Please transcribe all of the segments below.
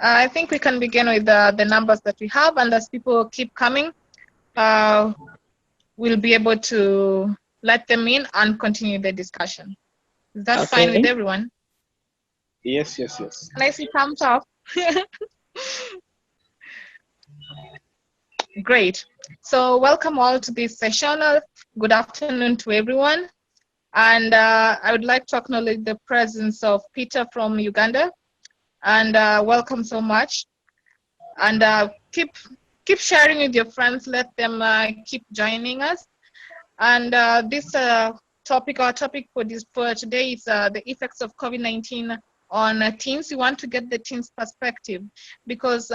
I think we can begin with the numbers that we have, and as people keep coming, we'll be able to let them in and continue the discussion. Is that fine with everyone? Yes. Can I see thumbs up? Great. So welcome all to this session. Good afternoon to everyone. And I would like to acknowledge the presence of Peter from Uganda. And welcome so much. And keep sharing with your friends. Let them keep joining us. And this topic, our topic for today is the effects of COVID-19 on teens. We want to get the teens' perspective because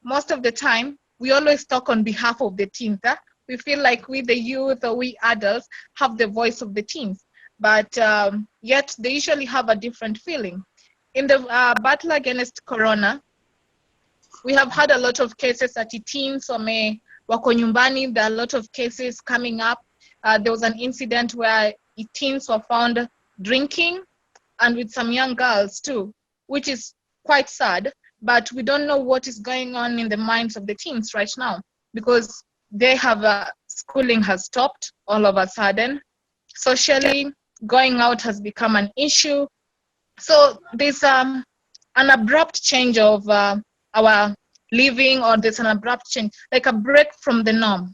most of the time we always talk on behalf of the teens. We feel like we, the youth, or we adults, have the voice of the teens, but yet they usually have a different feeling. In the battle against Corona, we have had a lot of cases at teens wako nyumbani. There are a lot of cases coming up. There was an incident where teens were found drinking, and with some young girls too, which is quite sad. But we don't know what is going on in the minds of the teens right now, because they have schooling has stopped all of a sudden. Socially, going out has become an issue. So there's an abrupt change of our living, or there's an abrupt change, like a break from the norm,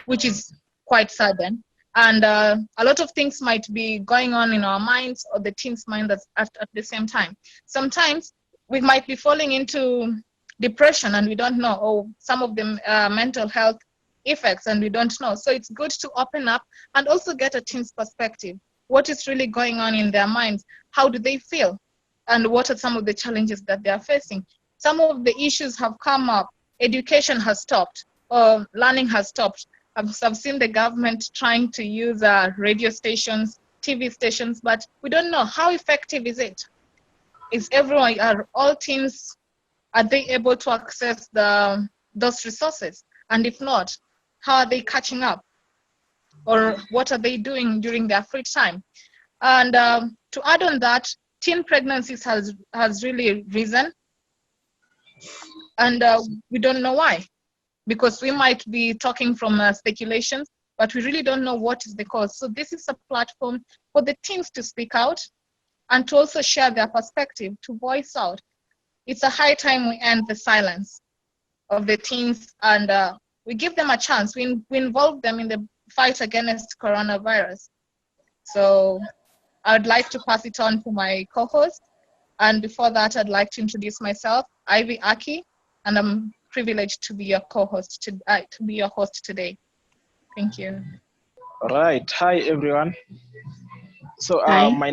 which is quite sudden. And a lot of things might be going on in our minds or the teens' mind at the same time. Sometimes we might be falling into depression and we don't know, or some of the mental health effects, and we don't know. So it's good to open up and also get a teen's perspective. What is really going on in their minds? How do they feel? And what are some of the challenges that they are facing? Some of the issues have come up. Education has stopped, or learning has stopped. I've seen the government trying to use radio stations, TV stations, but we don't know how effective is it. Is everyone, are all teens, are they able to access those resources? And if not, how are they catching up? Or what are they doing during their free time? And to add on that, teen pregnancies has really risen, and we don't know why. Because we might be talking from speculations, but we really don't know what is the cause. So this is a platform for the teens to speak out and to also share their perspective, to voice out. It's a high time we end the silence of the teens, and we give them a chance. We involve them in the fight against coronavirus. So I would like to pass it on to my co-host. And before that, I'd like to introduce myself, Ivy Aki, and I'm privileged to be your co-host, to be your host today. Thank you. All right. Hi, everyone. So my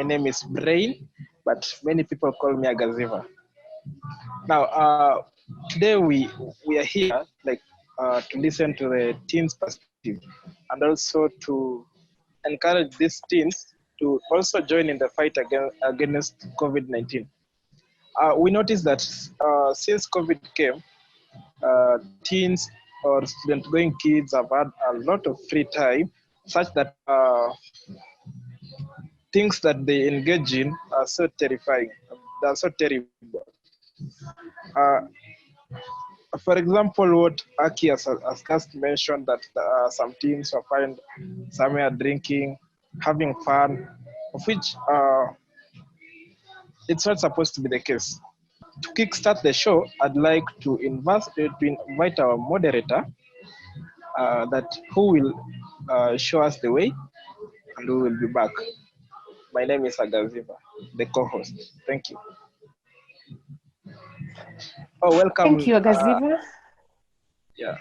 name is Brain, but many people call me Agaziva. Now, today we are here to listen to the teens' perspective, and also to encourage these teens to also join in the fight against COVID-19. We noticed that since COVID came, teens or student-going kids have had a lot of free time, such that things that they engage in are so terrifying. They are so terrible. For example, what Aki has just mentioned, that some teens will find somewhere drinking, having fun, of which it's not supposed to be the case. To kickstart the show, I'd like to invite our moderator, who will show us the way, and we will be back. My name is Agaziva, the co-host. Thank you. Oh, welcome. Thank you, Agaziva. Yeah.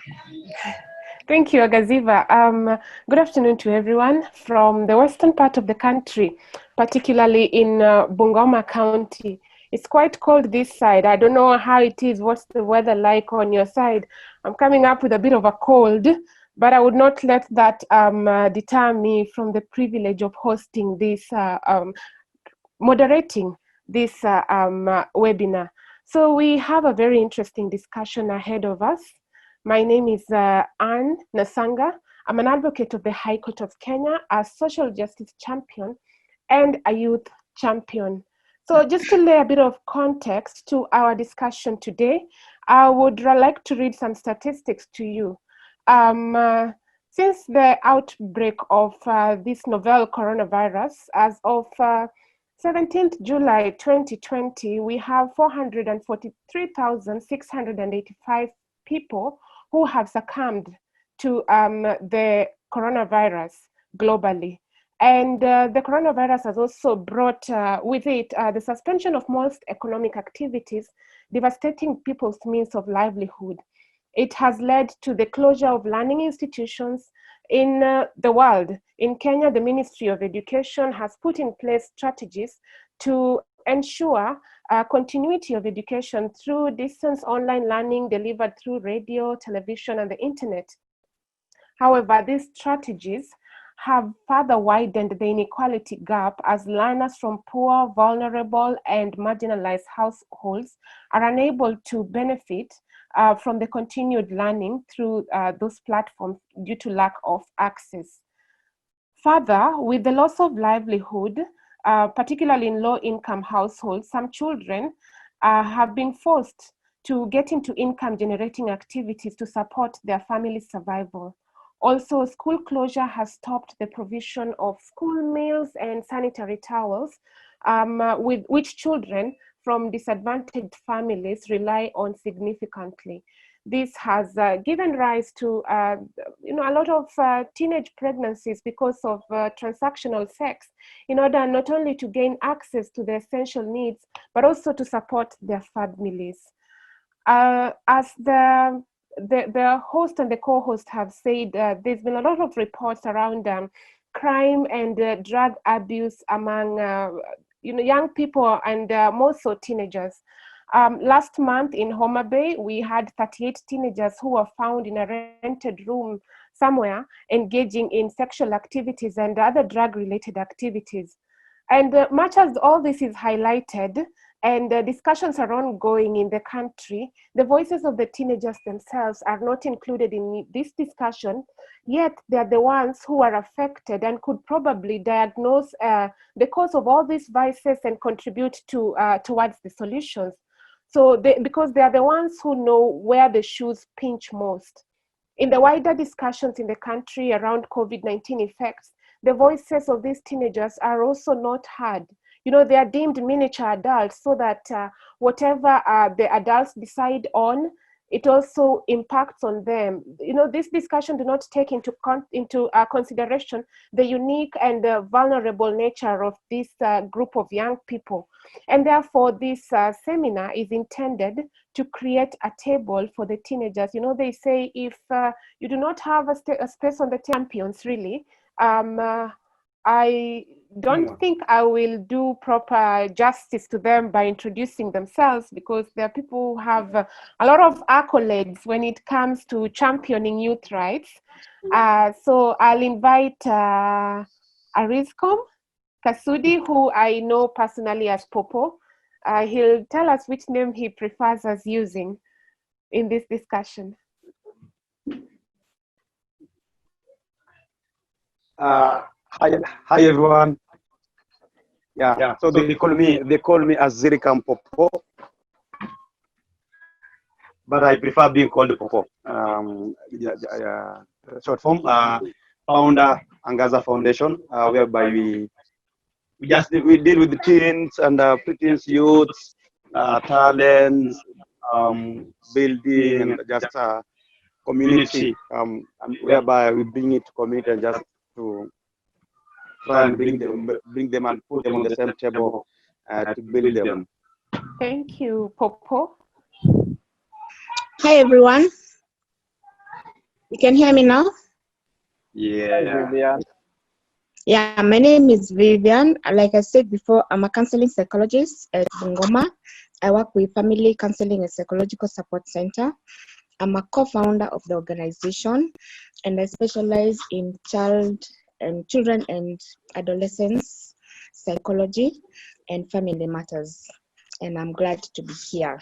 Thank you, Agaziva. Good afternoon to everyone from the western part of the country, particularly in Bungoma County. It's quite cold this side. I don't know how it is. What's the weather like on your side? I'm coming up with a bit of a cold, but I would not let that deter me from the privilege of hosting this, moderating this webinar. So we have a very interesting discussion ahead of us. My name is Anne Nasanga. I'm an advocate of the High Court of Kenya, a social justice champion, and a youth champion. So just to lay a bit of context to our discussion today, I would like to read some statistics to you. Since the outbreak of this novel coronavirus, as of 17th July 2020, we have 443,685 people who have succumbed to the coronavirus globally. And the coronavirus has also brought with it the suspension of most economic activities, devastating people's means of livelihood. It has led to the closure of learning institutions in the world. In Kenya, the Ministry of Education has put in place strategies to ensure continuity of education through distance online learning delivered through radio, television, and the internet. However, these strategies have further widened the inequality gap as learners from poor, vulnerable, and marginalized households are unable to benefit from the continued learning through those platforms due to lack of access. Further, with the loss of livelihood, particularly in low-income households, some children have been forced to get into income-generating activities to support their family's survival. Also, school closure has stopped the provision of school meals and sanitary towels, with which children from disadvantaged families rely on significantly. This has given rise to a lot of teenage pregnancies because of transactional sex, in order not only to gain access to the essential needs, but also to support their families. As the host and the co-host have said, there's been a lot of reports around crime and drug abuse among young people and more so teenagers. Last month in Homa Bay, we had 38 teenagers who were found in a rented room somewhere engaging in sexual activities and other drug-related activities. And much as all this is highlighted and discussions are ongoing in the country, the voices of the teenagers themselves are not included in this discussion, yet they're the ones who are affected and could probably diagnose the cause of all these vices and contribute to towards the solutions. So because they are the ones who know where the shoes pinch most. In the wider discussions in the country around COVID-19 effects, the voices of these teenagers are also not heard. They are deemed miniature adults, so that whatever the adults decide on, it also impacts on them. This discussion do not take into consideration the unique and vulnerable nature of this group of young people. And therefore, this seminar is intended to create a table for the teenagers. They say if you do not have a space on the champions, really, I don't think I will do proper justice to them by introducing themselves, because there are people who have a lot of accolades when it comes to championing youth rights. So I'll invite Arizcom Kasudi, who I know personally as Popo. He'll tell us which name he prefers us using in this discussion. Hi everyone. Yeah. So they call me as Zirikam Popo, but I prefer being called Popo. Short form, founder Angaza Foundation, whereby we deal with the teens and preteens, youths, talents, building, and just community, whereby we bring it to community and just to try and bring them and put them on the same table to build them. Thank you, Popo. Hi everyone. You can hear me now? Yeah. Yeah, my name is Vivian. Like I said before, I'm a counseling psychologist at Bungoma. I work with Family Counseling and Psychological Support Center. I'm a co-founder of the organization, and I specialize in children and adolescents psychology and family matters. And I'm glad to be here.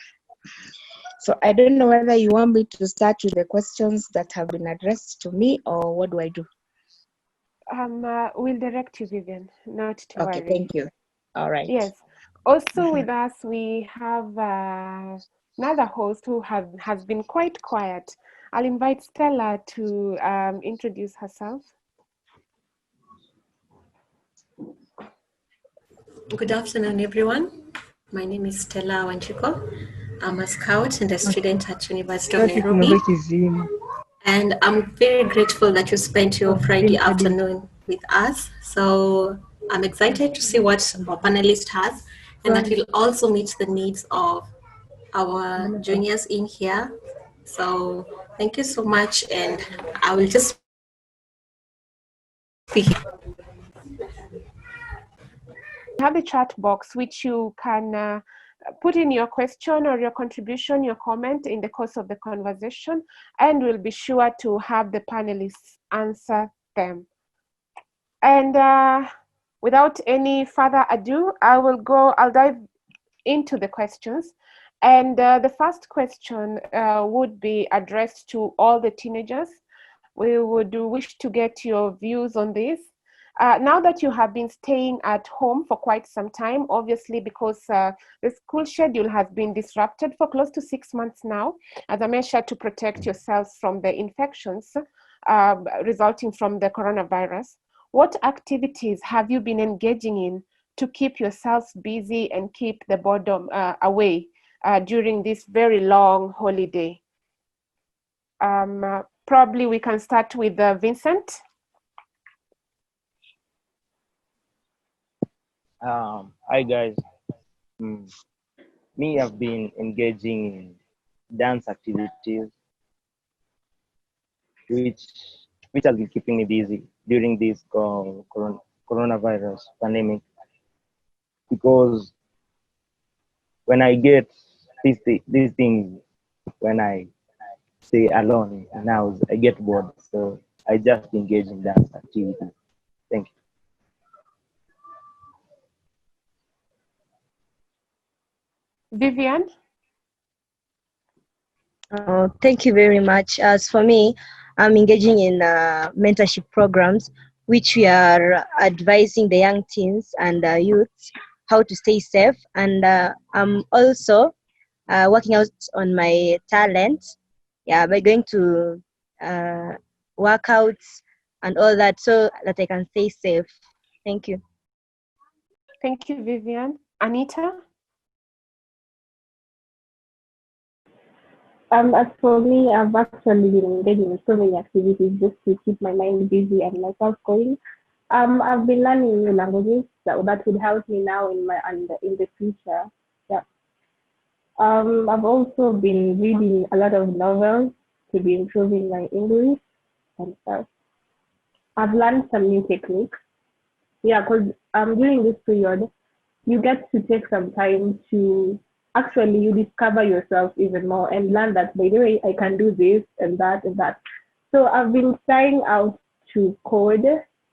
So I don't know whether you want me to start with the questions that have been addressed to me, or what do I do? We'll direct you, Vivian, not to worry. Okay, thank you. All right. Yes. Also with us, we have another host who has been quite quiet. I'll invite Stella to introduce herself. Good afternoon, everyone. My name is Stella Wanchiko. I'm a scout and a student at University of Nairobi. And I'm very grateful that you spent your Friday afternoon with us. So I'm excited to see what our panelist has, and that will also meet the needs of our juniors in here. So thank you so much, and I will just be here. We have a chat box which you can put in your question or your contribution, your comment in the course of the conversation, and we'll be sure to have the panelists answer them. And without any further ado, I'll dive into the questions. And the first question would be addressed to all the teenagers. We would wish to get your views on this. Now that you have been staying at home for quite some time, obviously because the school schedule has been disrupted for close to 6 months now, as a measure to protect yourselves from the infections resulting from the coronavirus, what activities have you been engaging in to keep yourselves busy and keep the boredom away during this very long holiday? Probably we can start with Vincent. Hi guys. Me, I've been engaging in dance activities, which has been keeping me busy during this coronavirus pandemic. Because when I get these things, when I stay alone in the house, I get bored. So I just engage in dance activities. Thank you. Vivian? Thank you very much. As for me, I'm engaging in mentorship programs, which we are advising the young teens and youths how to stay safe. And I'm also working out on my talent, by going to workouts and all that, so that I can stay safe. Thank you. Thank you, Vivian. Anita? As for me, I've actually been engaging in so many activities just to keep my mind busy and myself going. I've been learning new languages that would help me now in the future. Yeah. I've also been reading a lot of novels to be improving my English and stuff. I've learned some new techniques. Yeah, because during this period, you get to take some time to actually you discover yourself even more and learn that, by the way, I can do this and that and that. So I've been trying out to code,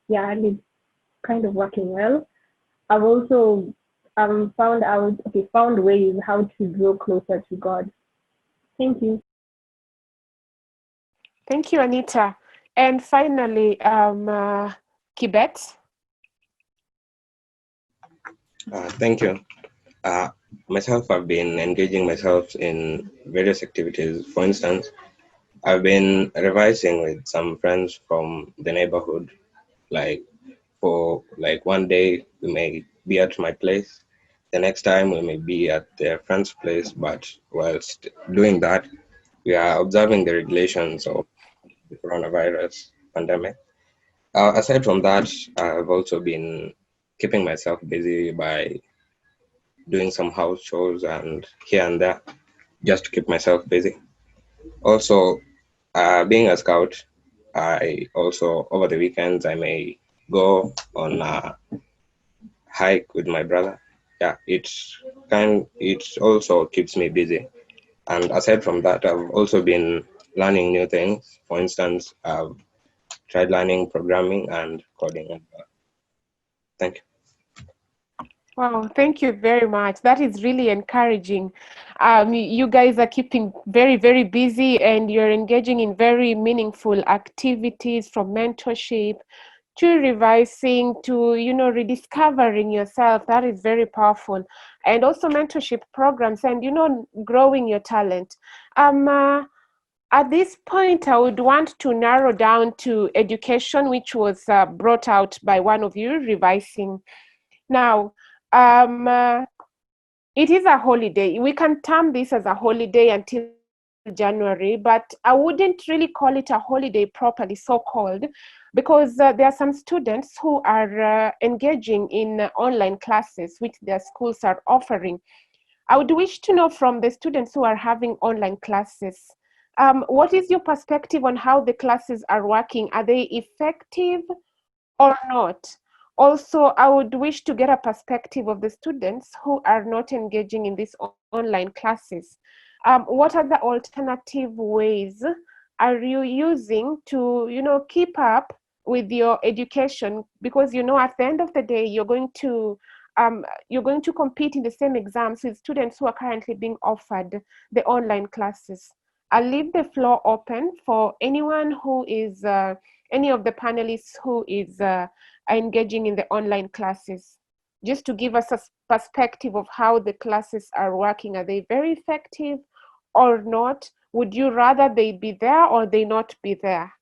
and it's kind of working well. I've also found ways how to grow closer to God. Thank you. Thank you, Anita. And finally, Kibet. Thank you. Myself, I've been engaging myself in various activities. For instance, I've been revising with some friends from the neighborhood. For one day, we may be at my place. The next time, we may be at their friend's place. But whilst doing that, we are observing the regulations of the coronavirus pandemic. Aside from that, I've also been keeping myself busy by doing some house chores and here and there, just to keep myself busy. Also, being a scout, I also, over the weekends, I may go on a hike with my brother. Yeah, it also keeps me busy. And aside from that, I've also been learning new things. For instance, I've tried learning programming and coding. Thank you. Wow, thank you very much. That is really encouraging. You guys are keeping very, very busy and you're engaging in very meaningful activities, from mentorship to revising, to, you know, rediscovering yourself. That is very powerful. And also mentorship programs and, you know, growing your talent. At this point, I would want to narrow down to education, which was brought out by one of you, revising. Now, it is a holiday. We can term this as a holiday until January, but I wouldn't really call it a holiday properly, so-called, because there are some students who are engaging in online classes which their schools are offering. I would wish to know from the students who are having online classes, what is your perspective on how the classes are working? Are they effective or not? Also, I would wish to get a perspective of the students who are not engaging in these online classes. What are the alternative ways are you using to, you know, keep up with your education? Because, you know, at the end of the day, you're going to compete in the same exams with students who are currently being offered the online classes. I'll leave the floor open for anyone who is, any of the panelists who is engaging in the online classes, just to give us a perspective of how the classes are working. Are they very effective or not? Would you rather they be there or they not be there?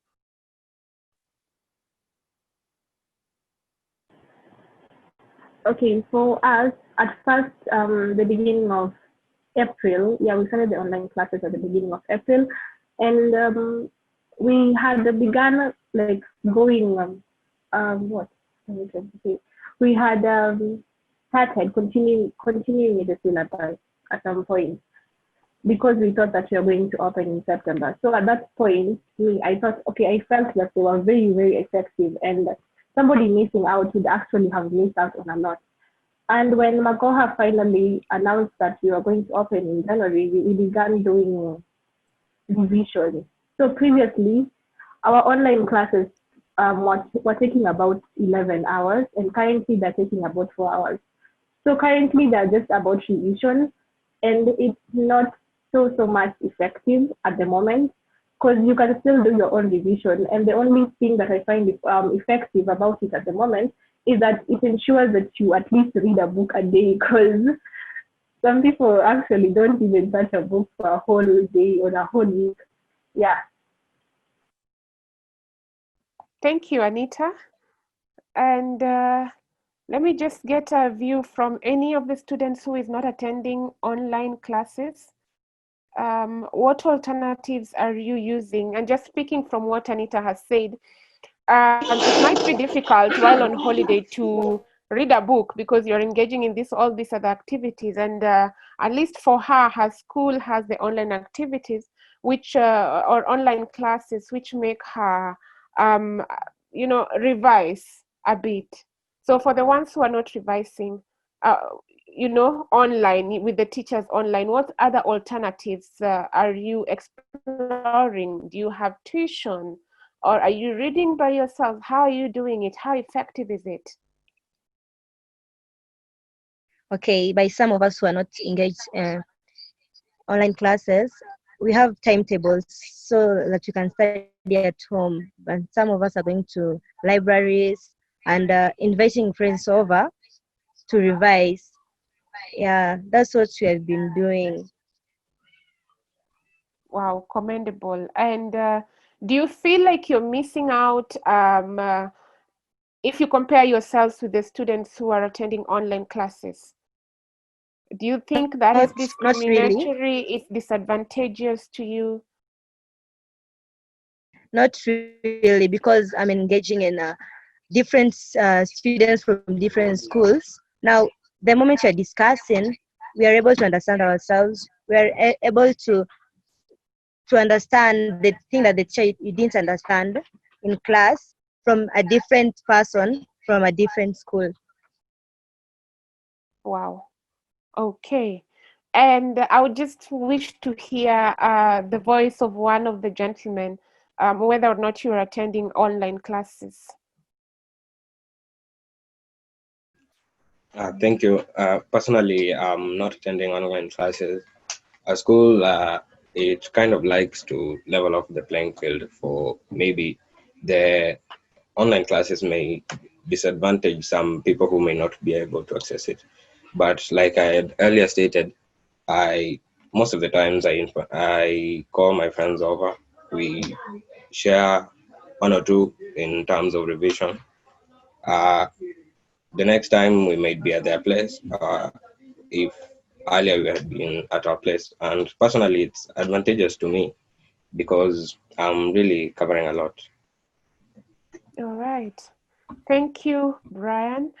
Okay, for us, at first, the beginning of April, yeah, we started the online classes at the beginning of April, and we had begun like going, what? We had started continuing with the syllabus at some point because we thought that we were going to open in September. So at that point, I thought, okay, I felt that they were very, very effective, and somebody missing out would actually have missed out on a lot. And when Magoha finally announced that we were going to open in January, we began doing revision. So previously, our online classes were taking about 11 hours, and currently they're taking about 4 hours. So currently they're just about revision, and it's not so much effective at the moment because you can still do your own revision. And the only thing that I find effective about it at the moment is that it ensures that you at least read a book a day, because some people actually don't even touch a book for a whole day or a whole week. Yeah. Thank you, Anita. And let me just get a view from any of the students who is not attending online classes. What alternatives are you using? And just speaking from what Anita has said, it might be difficult while on holiday to read a book because you're engaging in all these other activities. And at least for her school has the online activities, which or online classes, which make her, you know, revise a bit. So for the ones who are not revising, you know, online with the teachers online, what other alternatives are you exploring? Do you have tuition, or are you reading by yourself? How are you doing it? How effective is it? Okay, by some of us who are not engaged online classes, we have timetables so that you can study at home. And some of us are going to libraries and inviting friends over to revise. Yeah, that's what we have been doing. Wow, commendable. And do you feel like you're missing out if you compare yourselves with the students who are attending online classes? Do you think that is discriminatory? Really. It's disadvantageous to you? Not really, because I'm engaging in different students from different schools. Now, the moment we're discussing, we are able to understand ourselves. We are able to understand the thing that the child you didn't understand in class from a different person from a different school. Wow. Okay. And I would just wish to hear the voice of one of the gentlemen, whether or not you're attending online classes. Thank you. Personally, I'm not attending online classes. A school, it kind of likes to level off the playing field for maybe the online classes may disadvantage some people who may not be able to access it. But like I had earlier stated, most of the times I call my friends over. We share one or two in terms of revision. The next time we might be at their place, if earlier we had been at our place. And personally, it's advantageous to me because I'm really covering a lot. All right. Thank you, Brian.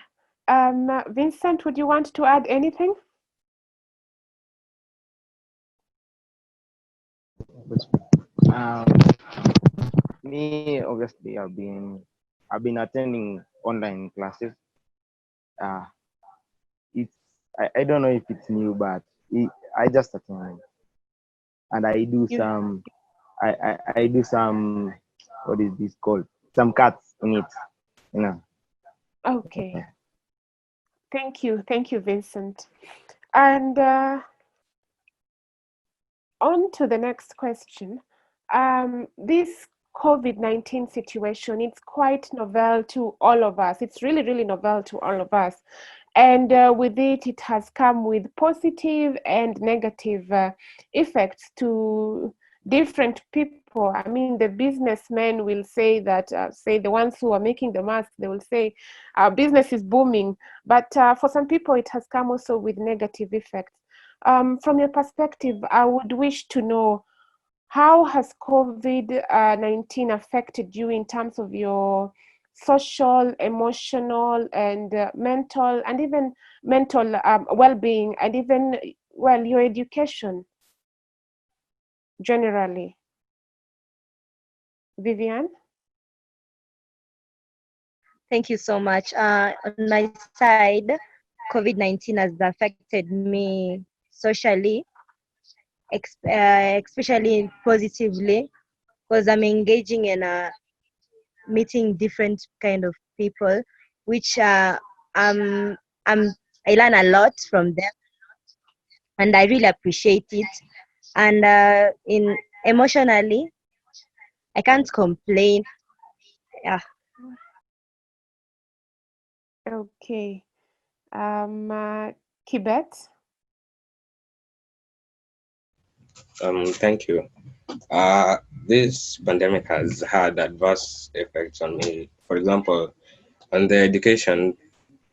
Vincent, would you want to add anything? Me, obviously, I've been attending online classes. It's I don't know if it's new, but I just attend, and I do some I do some, what is this called, some cuts in it, you know. Okay. Thank you, Vincent. And on to the next question. This COVID-19 situation, it's quite novel to all of us. It's really, really novel to all of us. And with it, it has come with positive and negative effects to different people. I mean, the businessmen will say that, say the ones who are making the masks, they will say our business is booming. But for some people, it has come also with negative effects. From your perspective, I would wish to know, how has COVID-19 affected you in terms of your social, emotional, and mental, and even mental well-being, and even, well, your education generally? Vivian? Thank you so much. On my side, COVID-19 has affected me socially, especially positively, because I'm engaging in meeting different kind of people, which I learn a lot from them, and I really appreciate it. And in emotionally, I can't complain. Yeah. Okay. Kibet? Thank you. This pandemic has had adverse effects on me. For example, on the education,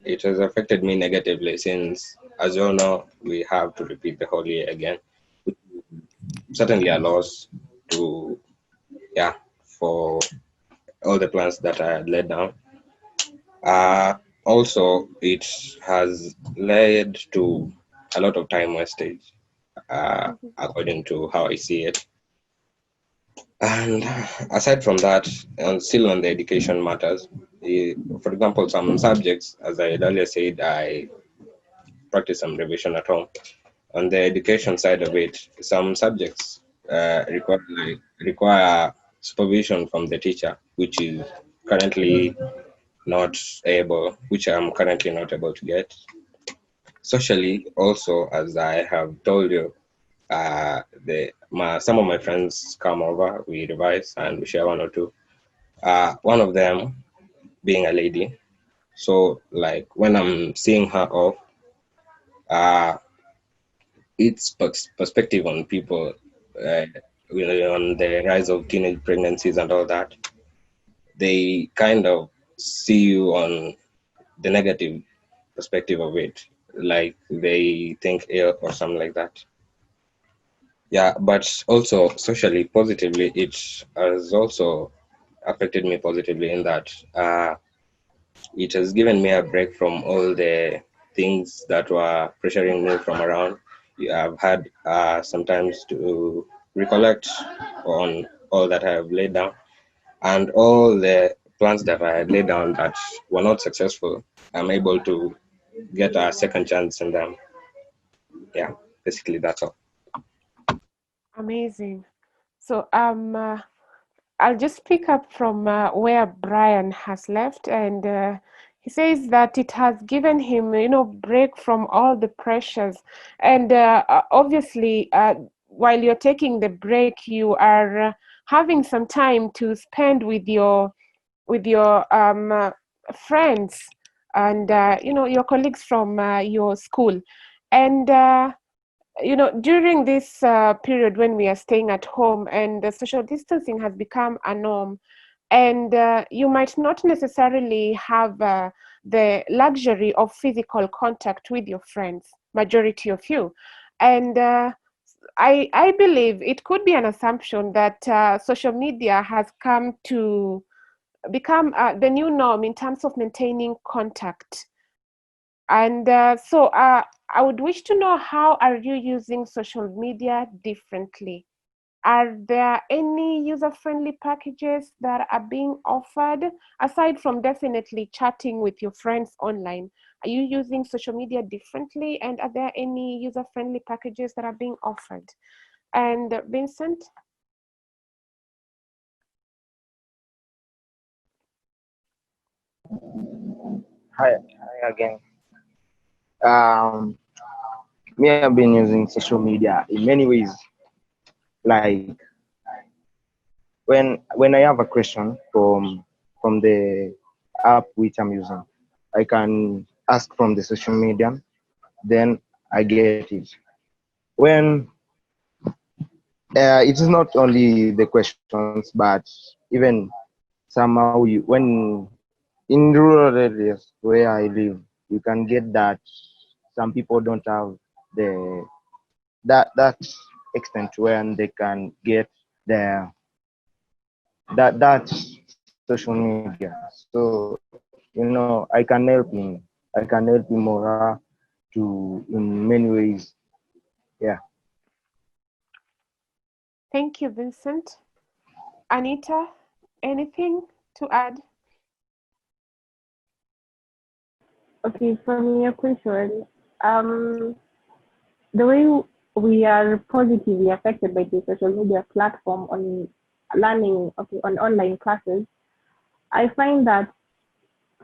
it has affected me negatively since, as you all know, we have to repeat the whole year again. Certainly a loss to, for all the plans that I had laid down. Also, it has led to a lot of time wastage, according to how I see it. And aside from that, and still on the education matters, for example, some subjects, as I had earlier said, I practice some revision at home. On the education side of it, some subjects require supervision from the teacher, which I'm currently not able to get. Socially, also, as I have told you, some of my friends come over, we revise and we share one or two. One of them being a lady. So like when I'm seeing her off, its perspective on people, on the rise of teenage pregnancies and all that, they kind of see you on the negative perspective of it, like they think ill or something like that. Yeah, but also socially, positively, it has also affected me positively in that it has given me a break from all the things that were pressuring me from around. I've had sometimes to recollect on all that I have laid down, and all the plans that I had laid down that were not successful, I'm able to get a second chance in them. Yeah, basically that's all. Amazing. So I'll just pick up from where Brian has left, and he says that it has given him, break from all the pressures. And obviously, while you're taking the break, you are having some time to spend with your with your friends and your colleagues from your school. And during this period when we are staying at home and the social distancing has become a norm, and you might not necessarily have the luxury of physical contact with your friends, majority of you. And I believe it could be an assumption that social media has come to become the new norm in terms of maintaining contact. And so I would wish to know, how are you using social media differently? Are there any user-friendly packages that are being offered, aside from definitely chatting with your friends online? Are you using social media differently, and are there any user-friendly packages that are being offered? And Vincent? Hi again. Um, Me, I've been using social media in many ways. Like when I have a question from the app which I'm using, I can ask from the social media, then I get it. When it is not only the questions, but even somehow when in rural areas where I live, you can get that some people don't have the that extent when they can get the that social media. So I can help him. I can help him more to in many ways. Yeah. Thank you, Vincent. Anita, anything to add? Okay, from your question, the way we are positively affected by the social media platform on learning, okay, on online classes, I find that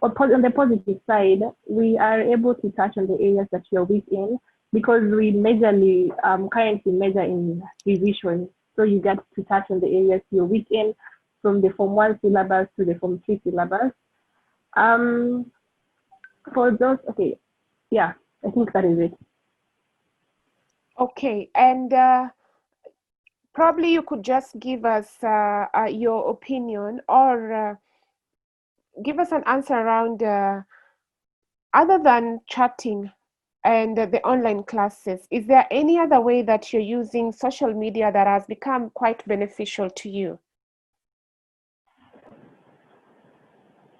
on the positive side, we are able to touch on the areas that you're weak in, because we majorly currently measure in revision. So you get to touch on the areas you're weak in, from the Form 1 syllabus to the Form 3 syllabus. For those, okay, yeah, I think that is it. Okay, and probably you could just give us your opinion, or give us an answer around, other than chatting and the online classes, is there any other way that you're using social media that has become quite beneficial to you?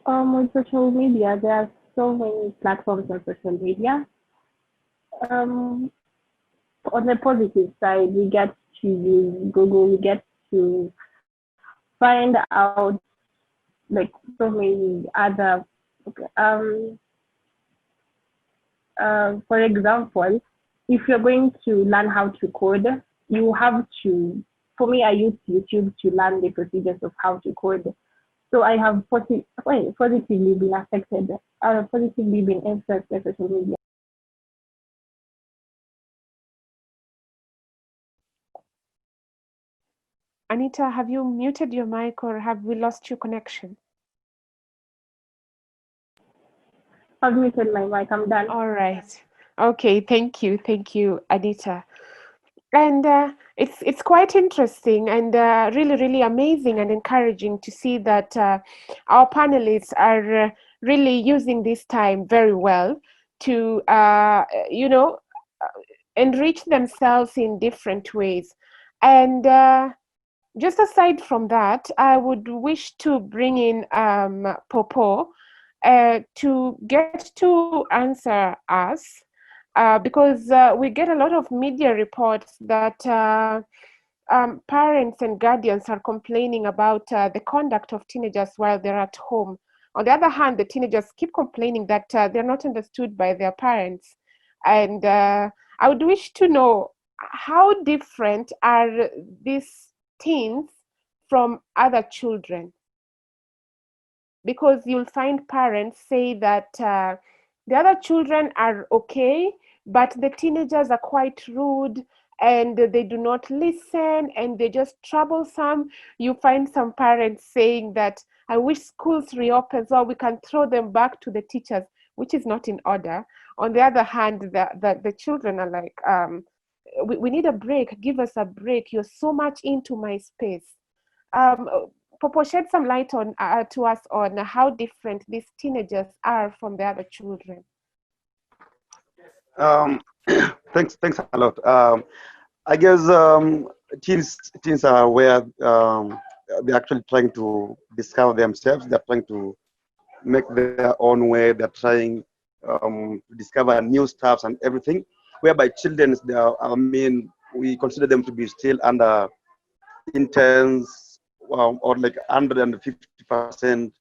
With social media, there are so many platforms on social media. On the positive side, we get to use Google, we get to find out like so many other. Okay, for example, if you're going to learn how to code, you have to. For me, I use YouTube to learn the procedures of how to code. So I have positively been affected, positively been influenced by social media. Anita, have you muted your mic, or have we lost your connection? I've muted my mic, I'm done. All right. Okay, thank you, Anita. And it's quite interesting and really, really amazing and encouraging to see that our panelists are really using this time very well to, enrich themselves in different ways. And just aside from that, I would wish to bring in Popo to get to answer us, because we get a lot of media reports that parents and guardians are complaining about the conduct of teenagers while they're at home. On the other hand, the teenagers keep complaining that they're not understood by their parents. And I would wish to know, how different are these teens from other children? Because you'll find parents say that the other children are okay, but the teenagers are quite rude and they do not listen, and they're just troublesome. You find some parents saying that, I wish schools reopen so we can throw them back to the teachers, which is not in order. On the other hand, the children are like, we need a break, give us a break, you're so much into my space. Popo, shed some light on to us on how different these teenagers are from the other children. Thanks a lot. I guess teens are where they're actually trying to discover themselves. They're trying to make their own way. They're trying to discover new stuffs and everything. Whereby children, they are, I mean, we consider them to be still under intense or like 150%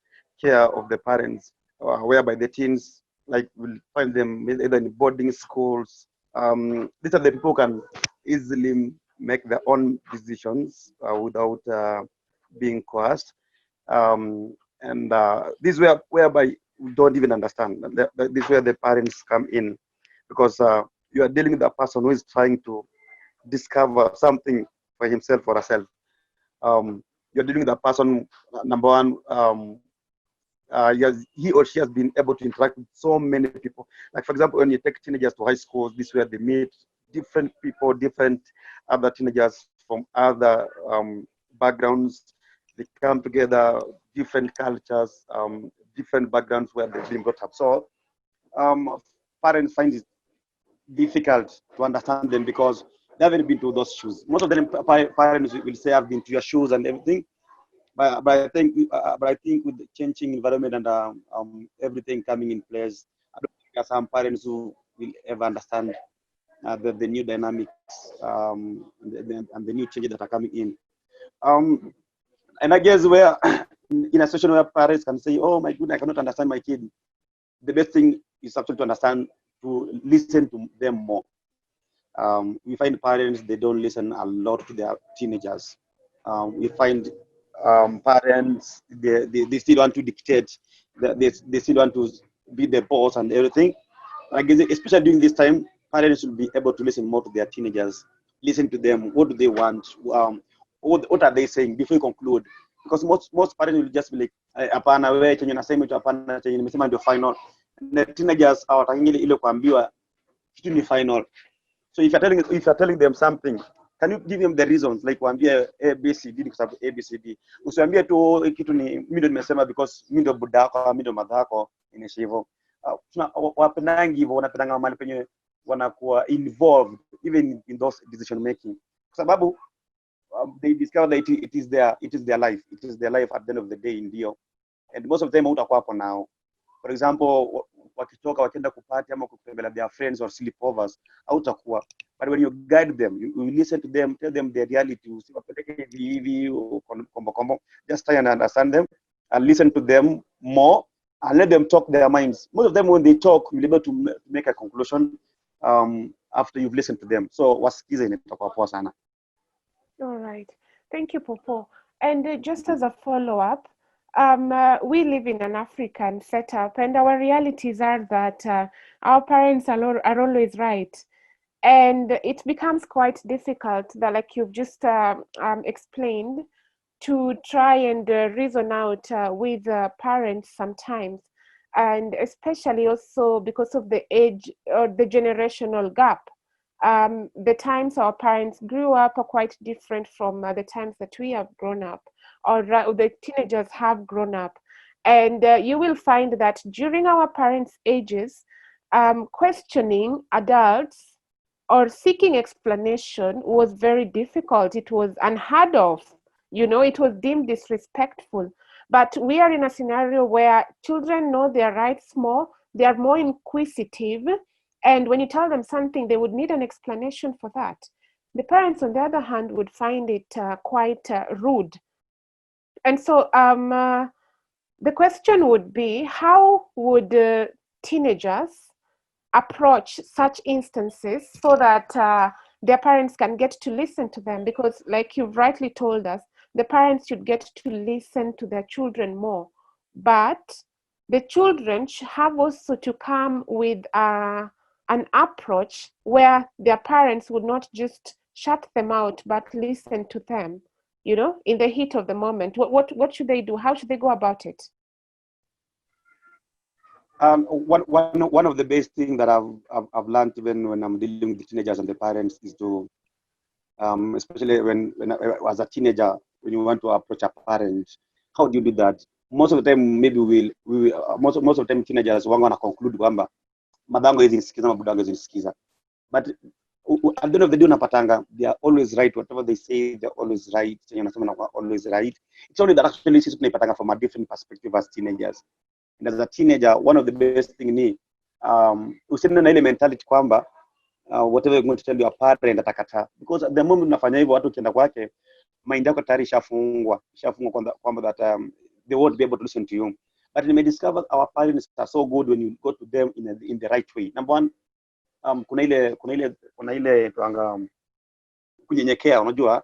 care of the parents. Whereby the teens like will find them either in boarding schools. These are the people who can easily make their own decisions without being coerced. And this is whereby we don't even understand. This is where the parents come in, because you are dealing with a person who is trying to discover something for himself or herself. You're dealing with a person, number one, he or she has been able to interact with so many people. Like, for example, when you take teenagers to high schools, this is where they meet different people, different other teenagers from other backgrounds. They come together, different cultures, different backgrounds where they've been brought up. So parents find it difficult to understand them because they haven't been to those shoes. Most of them parents will say, I've been to your shoes and everything. But I think with the changing environment and everything coming in place, I don't think there are some parents who will ever understand the new dynamics and the new changes that are coming in. And I guess where in a situation where parents can say, oh my goodness, I cannot understand my kid, the best thing is actually to understand, to listen to them more. We find parents, they don't listen a lot to their teenagers. We find parents, they still want to dictate, they still want to be the boss and everything. I guess especially during this time, parents should be able to listen more to their teenagers, listen to them, what do they want, what are they saying before you conclude. Because most parents will just be like, hapana wewe chenye nasema hicho hapana chenye nimesema ndio final. Na teenagers hawataki ile kuambiwa kitu ni final. So if you're telling them something, can you give them the reasons, like waambie ABCD kwa sababu ABCD. Usiambie tu kitu ni mimi ndio nimesema because mimi ndio budako, mimi ndio madhako, inaishi hivyo. Wapendangi hivyo, wanapendanga mahali penye wanakuwa involved even in those decision making. Kwa sababu they discover that it is their life. It is their life at the end of the day, ndio. And most of them utakuwa hapo now. For example, wakitoka wakienda kupati ama kutembelea their friends or sleepovers, hautakuwa. But when you guide them, you listen to them, tell them the reality, usipeleke hivi kombo, just try and understand them and listen to them more and let them talk their minds. Most of them, when they talk, you'll be able to make a conclusion after you've listened to them. So wasikize inatoka poa sana. All right. Thank you, Popo. And just as a follow-up, we live in an African setup, and our realities are that our parents are always right. And it becomes quite difficult, that, like you've just explained, to try and reason out with parents sometimes. And especially also because of the age or the generational gap. The times our parents grew up are quite different from the times that we have grown up, or the teenagers have grown up. And you will find that during our parents' ages, questioning adults or seeking explanation was very difficult. It was unheard of. You know, it was deemed disrespectful. But we are in a scenario where children know their rights more, they are more inquisitive, and when you tell them something, they would need an explanation for that. The parents, on the other hand, would find it quite rude. And so the question would be, how would teenagers approach such instances so that their parents can get to listen to them? Because like you've rightly told us, the parents should get to listen to their children more. But the children have also to come with an approach where their parents would not just shut them out, but listen to them, you know, in the heat of the moment? What should they do? How should they go about it? One of the best things that I've learned even when I'm dealing with the teenagers and the parents is to, especially when as a teenager, when you want to approach a parent, how do you do that? Most of the time, maybe most of the time teenagers wana conclude kwamba madango hizi nisikiza, mabudango hizi nisikiza. But at the end of the day, unapatanga, they are always right. Whatever they say, they're always right. Always right. It's only that actually sisi tunaipatanga from a different perspective as teenagers. And as a teenager, one of the best thing ni usiende na ile mentality kwamba whatever you're going to tell your parent atakata, because at the moment unafanya hivyo, watu ukienda kwake, mind yako tayari ishafungwa kwamba that they won't be able to listen to you. But you may discover our parents are so good when you go to them in the right way. Number one, kuna ile tuanga kunyenyekea, unajua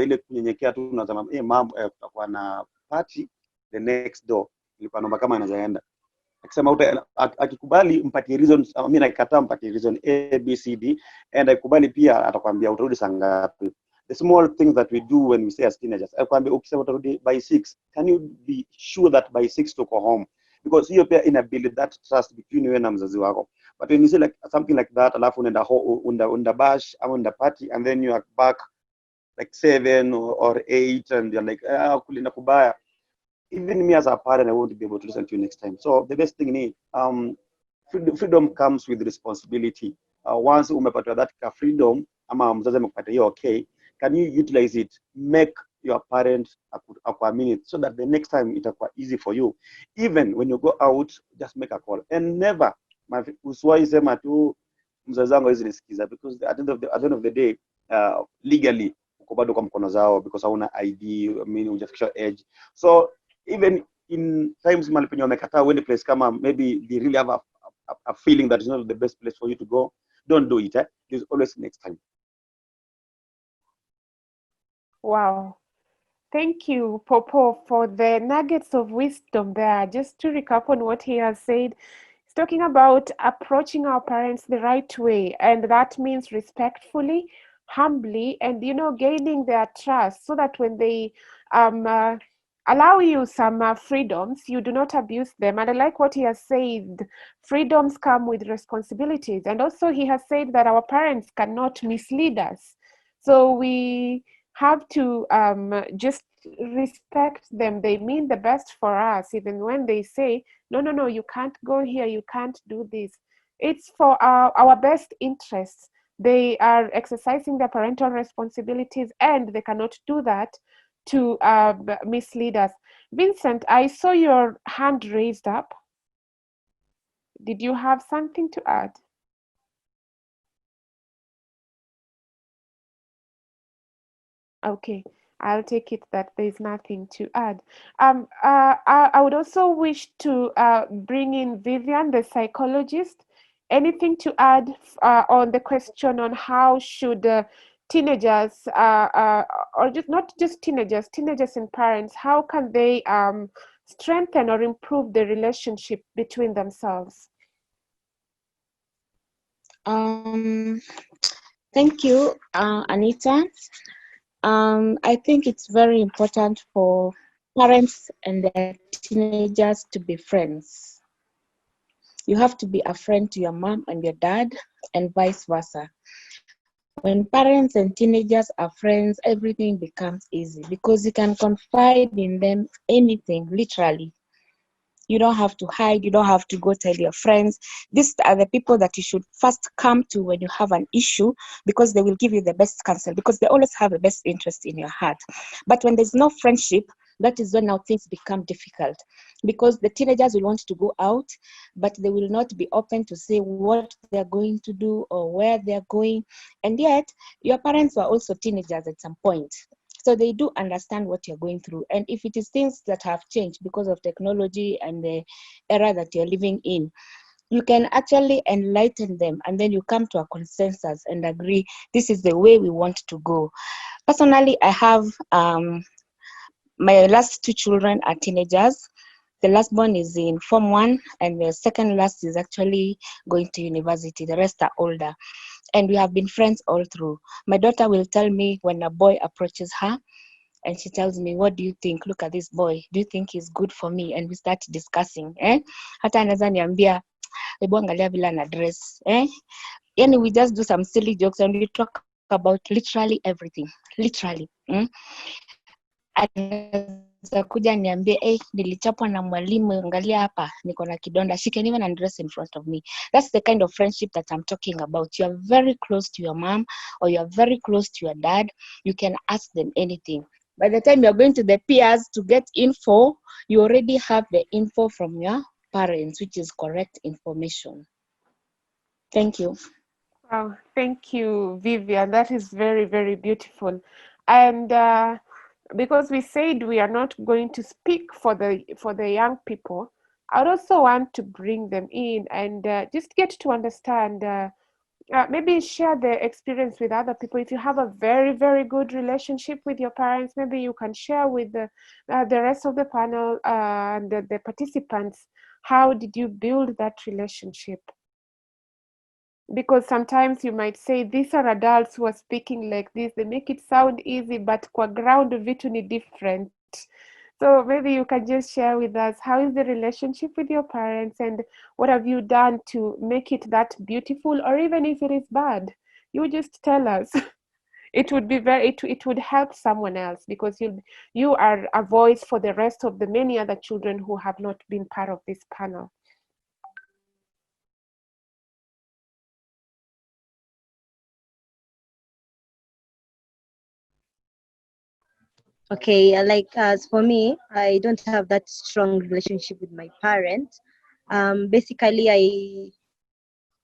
ile kunyenyekea tu, unasema mom, tutakuwa na party the next door, nilikuwa naomba kama inazaenda. Akisema akikubali mpatie reasons, mimi nakataa mpatie reason A B C D, and akikubali pia atakwambia utarudi saa ngapi. The small things that we do when we say as teenagers, akwambia ukisema utarudi by 6, can you be sure that by 6 to go home? Because hiyo pia build that trust between you na mzazi wako. But when you say like something like that, alafu unaenda bash ama unaenda party, and then you are back like 7 or 8, and you're like kulina kubaya, even me as a parent, I won't be able to listen to you next time. So the best thing is freedom comes with responsibility. Once umepata that freedom, ama mzazi amekupatia hiyo, okay, can you utilize it? Make your parent akuamini, so that the next time itakuwa easy for you. Even when you go out, just make a call, and never usiwahi sema tu mzazi wangu hizi nisikiza, because at the end of the day, legally uko bado kwa mkono zao, because hauna ID, I mean hujafikisha age. So even in times malipenyo wamekataa uende place kama maybe they really have a feeling that is not the best place for you to go, don't do it. There's always next time. Wow. Thank you, Popo, for the nuggets of wisdom there. Just to recap on what he has said, he's talking about approaching our parents the right way, and that means respectfully, humbly, and, you know, gaining their trust, so that when they allow you some freedoms, you do not abuse them. And I like what he has said, freedoms come with responsibilities. And also he has said that our parents cannot mislead us. So we have to just respect them. They mean the best for us, even when they say, no, you can't go here, you can't do this. It's for our best interests. They are exercising their parental responsibilities, and they cannot do that to mislead us. Vincent, I saw your hand raised up. Did you have something to add? Okay, I'll take it that there's nothing to add. I would also wish to bring in Vivian, the psychologist. Anything to add on the question on how should teenagers, or just not just teenagers and parents, how can they strengthen or improve the relationship between themselves? Thank you, Anita. I think it's very important for parents and their teenagers to be friends. You have to be a friend to your mom and your dad, and vice versa. When parents and teenagers are friends, everything becomes easy, because you can confide in them anything, literally. You don't have to hide. You don't have to go tell your friends. These are the people that you should first come to when you have an issue, because they will give you the best counsel, because they always have the best interest in your heart. But when there's no friendship, that is when now things become difficult, because the teenagers will want to go out, but they will not be open to say what they're going to do or where they're going. And yet, your parents were also teenagers at some point. So they do understand what you're going through. And if it is things that have changed because of technology and the era that you're living in, you can actually enlighten them, and then you come to a consensus and agree, this is the way we want to go. Personally, I have my last two children are teenagers. The last born is in Form 1, and the second last is actually going to university. The rest are older. and we have been friends all through. My daughter will tell me when a boy approaches her, and she tells me, what do you think? Look at this boy. Do you think he's good for me? And we start discussing. Hata anaweza niambia, hebu angalia vile ana dress. Yani we just do some silly jokes and we talk about literally everything. Literally. Anaweza kuja niambie, nilichapwa na mwalimu, angalia hapa, niko na kidonda. She can even undress in front of me. That's the kind of friendship that I'm talking about. You are very close to your mom or you are very close to your dad. You can ask them anything. By the time you're going to the peers to get info, you already have the info from your parents, which is correct information. Thank you. Wow, thank you, Vivian. That is very, very beautiful. And because we said we are not going to speak for the young people, I'd also want to bring them in and just get to understand. Maybe share the experience with other people. If you have a very, very good relationship with your parents, maybe you can share with the rest of the panel and the participants. How did you build that relationship? Because sometimes you might say these are adults who are speaking like this. They make it sound easy, but kwa ground vitu ni different. So maybe you can just share with us, how is the relationship with your parents and what have you done to make it that beautiful? Or even if it is bad, you just tell us. It would be it would help someone else, because you are a voice for the rest of the many other children who have not been part of this panel. Okay, like as for me, I don't have that strong relationship with my parents. Basically,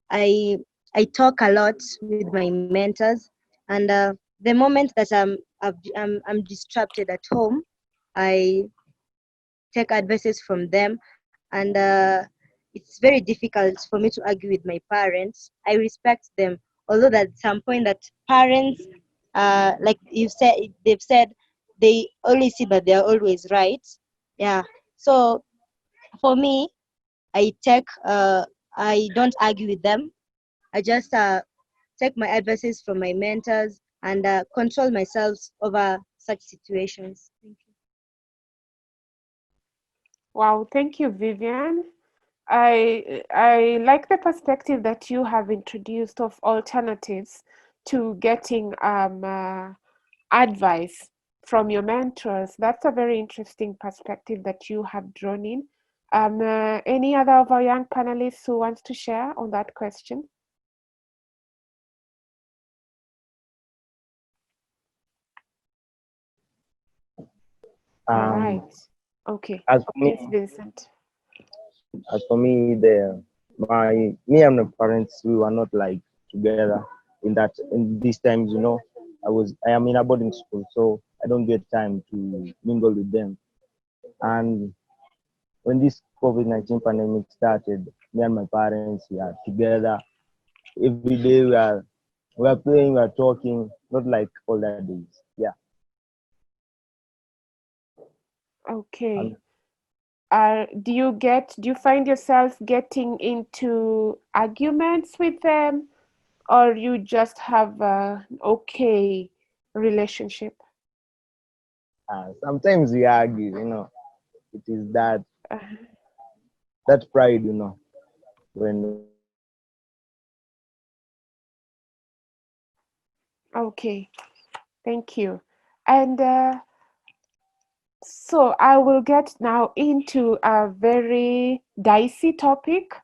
I talk a lot with my mentors, and the moment that I'm distracted at home, I take advices from them, and it's very difficult for me to argue with my parents. I respect them, although at some point that parents, like they've said, they always see that they are always right. Yeah. So for me, I don't argue with them. I just take my advices from my mentors and control myself over such situations. Thank you. Wow, thank you, Vivian. I like the perspective that you have introduced of alternatives to getting advice from your mentors. That's a very interesting perspective that you have drawn in. Any other of our young panelists who wants to share on that question? All right. Okay. As for me, yes, Vincent. As for me, me and my parents, we were not like together in these times. I am in a boarding school, so I don't get time to mingle with them. And when this COVID-19 pandemic started, me and my parents, we are together every day. We are playing, we are talking, not like all that days. Yeah. Okay. Do you find yourself getting into arguments with them, or you just have an okay relationship? Sometimes we argue, it is that pride, when. Okay, thank you. And so I will get now into a very dicey topic,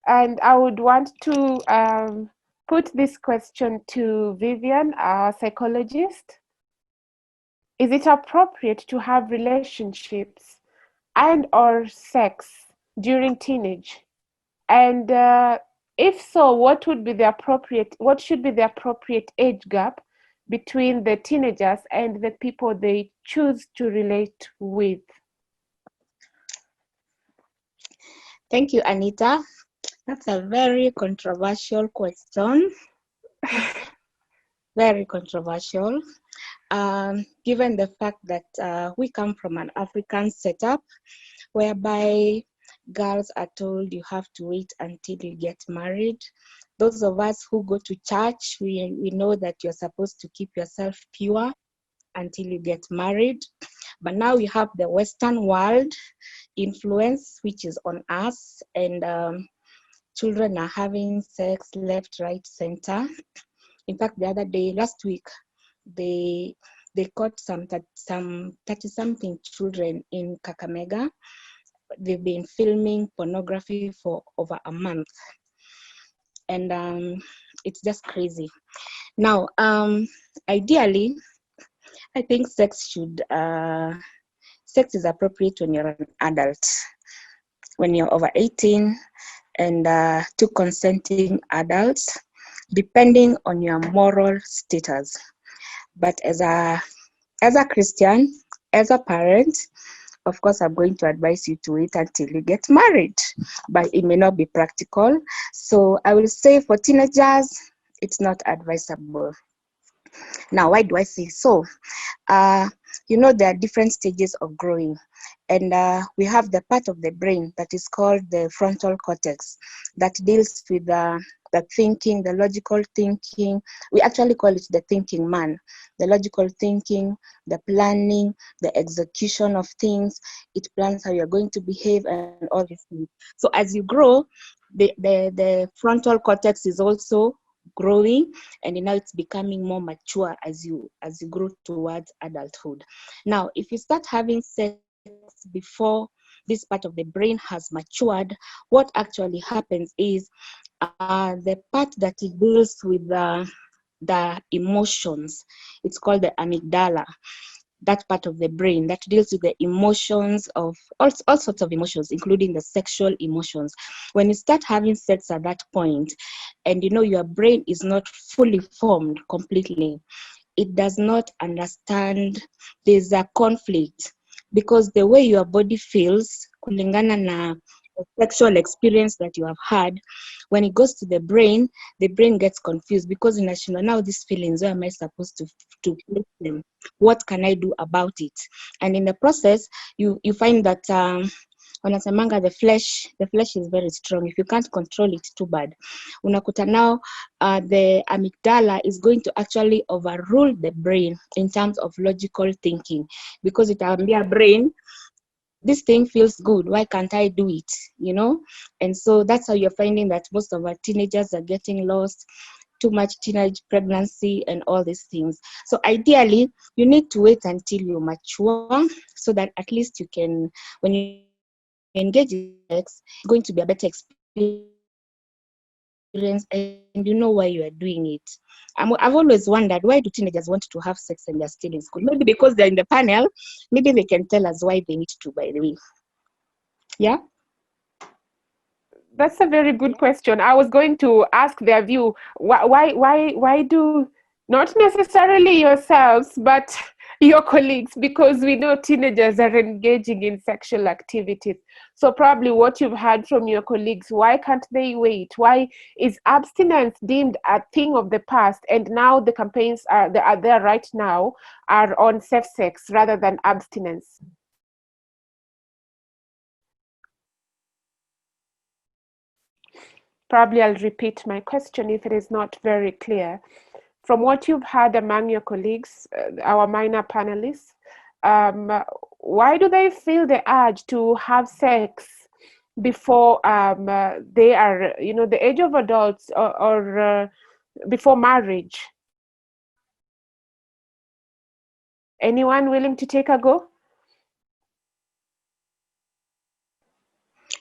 and I would want to put this question to Vivian, our psychologist. Is it appropriate to have relationships and or sex during teenage? And if so, what should be the appropriate age gap between the teenagers and the people they choose to relate with? Thank you, Anita. That's a very controversial question. Very controversial. Given the fact that we come from an African setup whereby Girls are told you have to wait until you get married. Those of us who go to church, we know that you're supposed to keep yourself pure until you get married. But now you have the Western world influence, which is on us, and children are having sex left, right, center. In fact, the other day, last week, they caught some 30-something children in Kakamega. They've been filming pornography for over a month, and it's just crazy. Now, ideally, I think sex is appropriate when you're an adult, when you're over 18, and two consenting adults, depending on your moral status. But as a Christian, as a parent, of course, I'm going to advise you to wait until you get married, but it may not be practical. So I will say for teenagers, it's not advisable. Now, why do I say so? You know, there are different stages of growing, and we have the part of the brain that is called the frontal cortex that deals with the thinking, the logical thinking. We actually call it the thinking man. The logical thinking, the planning, the execution of things. It plans how you're going to behave and all these things. So as you grow, the frontal cortex is also growing, and now it's becoming more mature as you grow towards adulthood. Now, if you start having sex before this part of the brain has matured, what actually happens is the part that it deals with the emotions, it's called the amygdala. That part of the brain that deals with the emotions of all sorts of emotions, including the sexual emotions. When you start having sex at that point, and you know your brain is not fully formed completely, it does not understand. There's a conflict because the way your body feels, kulingana na sexual experience that you have had, when it goes to the brain gets confused because now these feelings, where am I supposed to place them? What can I do about it? And in the process, you find that wanasemanga the flesh is very strong. If you can't control it, too bad. Unakuta now the amygdala is going to actually overrule the brain in terms of logical thinking, because it will be a brain, this thing feels good, why can't I do it, you know? And so that's how you're finding that most of our teenagers are getting lost, too much teenage pregnancy and all these things. So ideally, you need to wait until you mature so that at least you can, when you engage in sex, it's going to be a better experience and you know why you are doing it. I've always wondered, why do teenagers want to have sex and they're still in school? Maybe because they're in the panel. Maybe they can tell us why they need to, by the way. Yeah? That's a very good question. I was going to ask their view. Why do, not necessarily yourselves, but your colleagues, because we know teenagers are engaging in sexual activities. So probably what you've heard from your colleagues, why can't they wait? Why is abstinence deemed a thing of the past, and now the campaigns are there right now are on safe sex rather than abstinence? Probably I'll repeat my question if it is not very clear. From what you've heard among your colleagues, our minor panelists, why do they feel the urge to have sex before they are, the age of adults or before marriage? Anyone willing to take a go?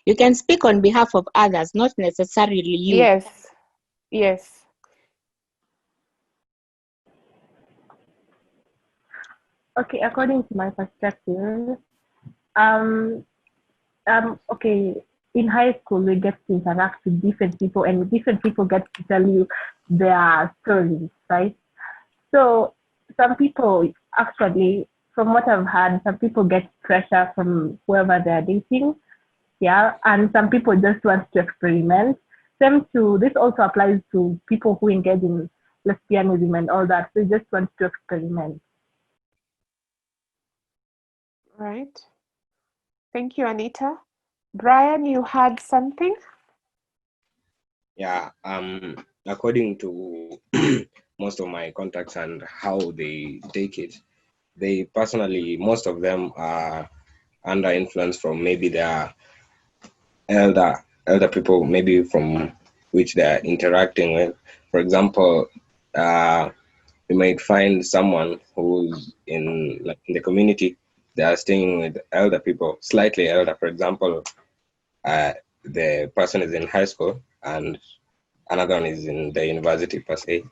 You can speak on behalf of others, not necessarily you. Yes. Okay, according to my perspective, okay, in high school we get to interact with different people, and different people get to tell you their stories, right? So some people actually, from what I've heard, some people get pressure from whoever they're dating, yeah, and some people just want to experiment. This also applies to people who engage in lesbianism and all that. They just want to experiment. Right. Thank you, Anita. Brian, you had something? Yeah, according to most of my contacts and how they take it, they personally, most of them are under influence from maybe their elder people, maybe from which they are interacting with. For example, you might find someone who's in the community, they are staying with elder people, slightly elder. For example, the person is in high school and another one is in the university per se.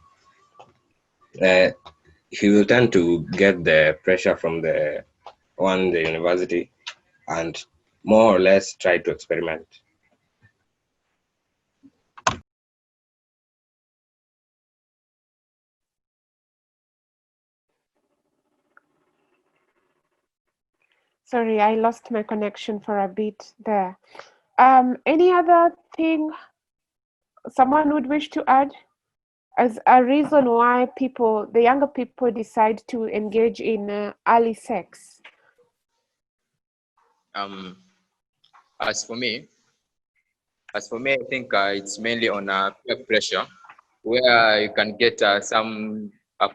He will tend to get the pressure from the one in the university and more or less try to experiment. Sorry, I lost my connection for a bit there. Any other thing someone would wish to add as a reason why the younger people decide to engage in early sex? As for me, I think it's mainly on peer pressure, where you can get a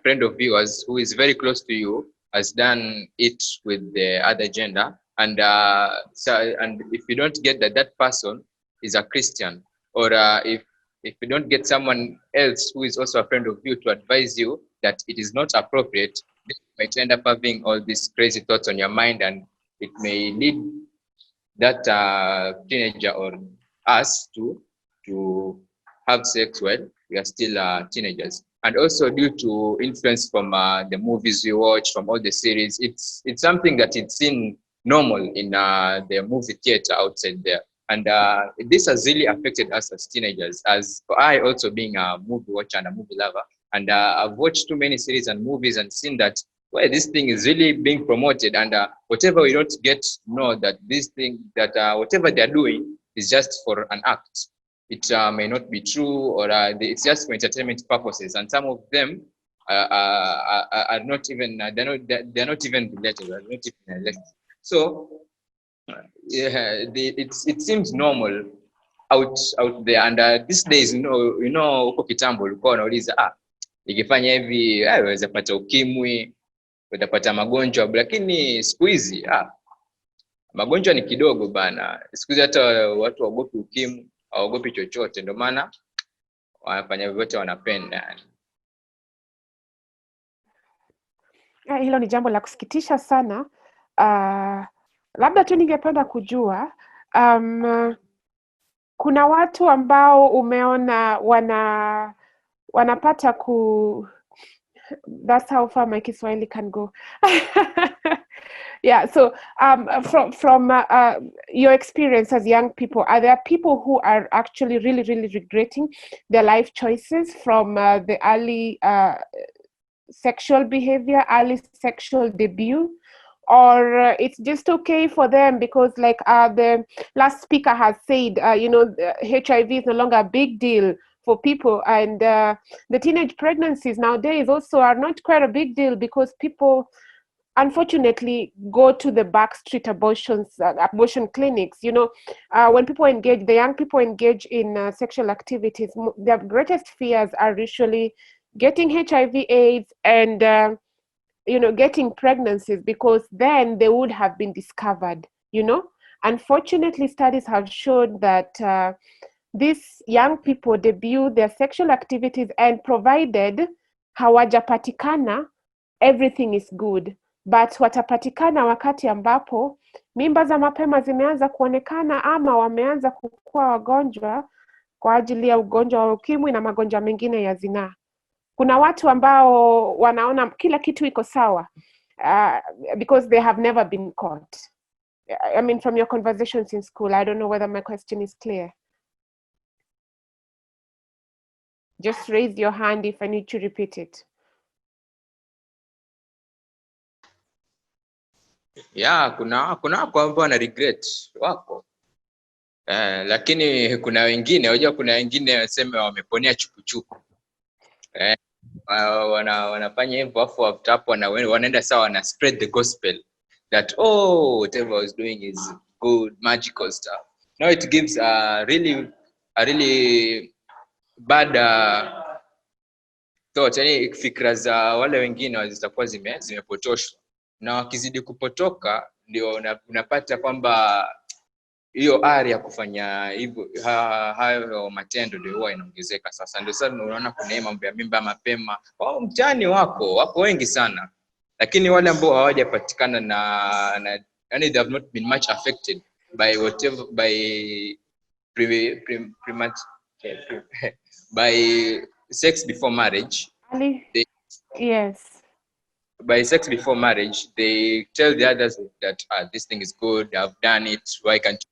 friend of yours who is very close to you has done it with the other gender, and if you don't get that person is a Christian, or if you don't get someone else who is also a friend of you to advise you that it is not appropriate, then you might end up having all these crazy thoughts on your mind, and it may lead that teenager or us to have sex when we are still teenagers. And also due to influence from the movies we watch, from all the series, it's something that it's seen normal in the movie theater outside there. And this has really affected us as teenagers, as I also being a movie watcher and a movie lover. And I've watched too many series and movies and seen that where this thing is really being promoted, and whatever we don't get to know that this thing, that whatever they're doing is just for an act. It may not be true, or it's just for entertainment purposes, and some of them are not even they're not even related, they're not even related. So yeah, it seems normal out there, and these days, huko kitambo ulikuwa unauliza ikifanya hivi waweza pata ukimwi, utapata magonjwa, lakini siku hizi magonjwa ni kidogo bana. Siku hizi hata watu waogopi ukimwi, hawaogopi chochote, ndio maana wanafanya vyote wanapenda. Hilo ni jambo la kusikitisha sana. Labda tu ningependa kujua kuna watu ambao umeona wanapata that's how far my Kiswahili can go. Yeah, so from your experience as young people, are there people who are actually really, really regretting their life choices from the early sexual behavior, early sexual debut? Or it's just okay for them because, like the last speaker has said, HIV is no longer a big deal for people, and the teenage pregnancies nowadays also are not quite a big deal because people unfortunately go to the backstreet abortion clinics. When people engage, the young people engage in sexual activities, their greatest fears are usually getting HIV/AIDS and getting pregnancies, because then they would have been discovered. Unfortunately, studies have shown that these young people debut their sexual activities, and provided hawajapatikana, everything is good. But watapatikana wakati ambapo mimba za mapema zimeanza kuonekana, ama wameanza kukua wagonjwa kwa ajili ya ugonjwa wa ukimwi na magonjwa mengine ya zinaa. Kuna watu ambao wanaona kila kitu iko sawa because they have never been caught. I mean, from your conversations in school, I don't know whether my question is clear. Just raise your hand if I need to repeat it. Yeah, kuna wako ambao wana regret wako. Lakini kuna wengine, unajua kuna wengine waseme wameponea chupuchupu. Wanafanya hivyo, afu after hapo wanaenda sawa, wana spread the gospel that whatever I was doing is good, magical stuff. Now it gives a really bad thought, yani fikra za wale wengine zitakuwa zimepotoshwa, na wakizidi kupotoka ndio unapata kwamba hiyo ari ya kufanya hivyo hayo matendo ndio huwa inaongezeka. Sasa ndio sasa unaona kuna mambo ya mimba mapema mtaani wako wengi sana, lakini wale ambao hawajapatikana na yani they have not been much affected by whatever by by sex before marriage. Yes. By sex before marriage, they tell the others that this thing is good, I've done it, why can't you?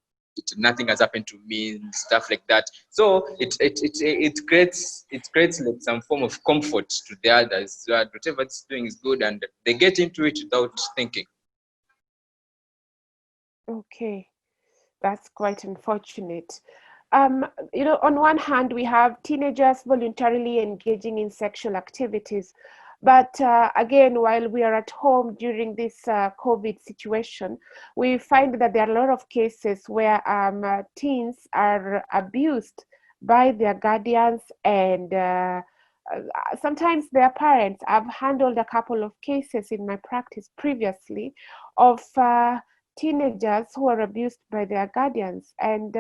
Nothing has happened to me, stuff like that. So it creates like some form of comfort to the others that whatever it's doing is good, and they get into it without thinking. Okay, that's quite unfortunate. You know, on one hand, we have teenagers voluntarily engaging in sexual activities. But again, while we are at home during this COVID situation, we find that there are a lot of cases where teens are abused by their guardians and sometimes their parents. I've handled a couple of cases in my practice previously of teenagers who are abused by their guardians, and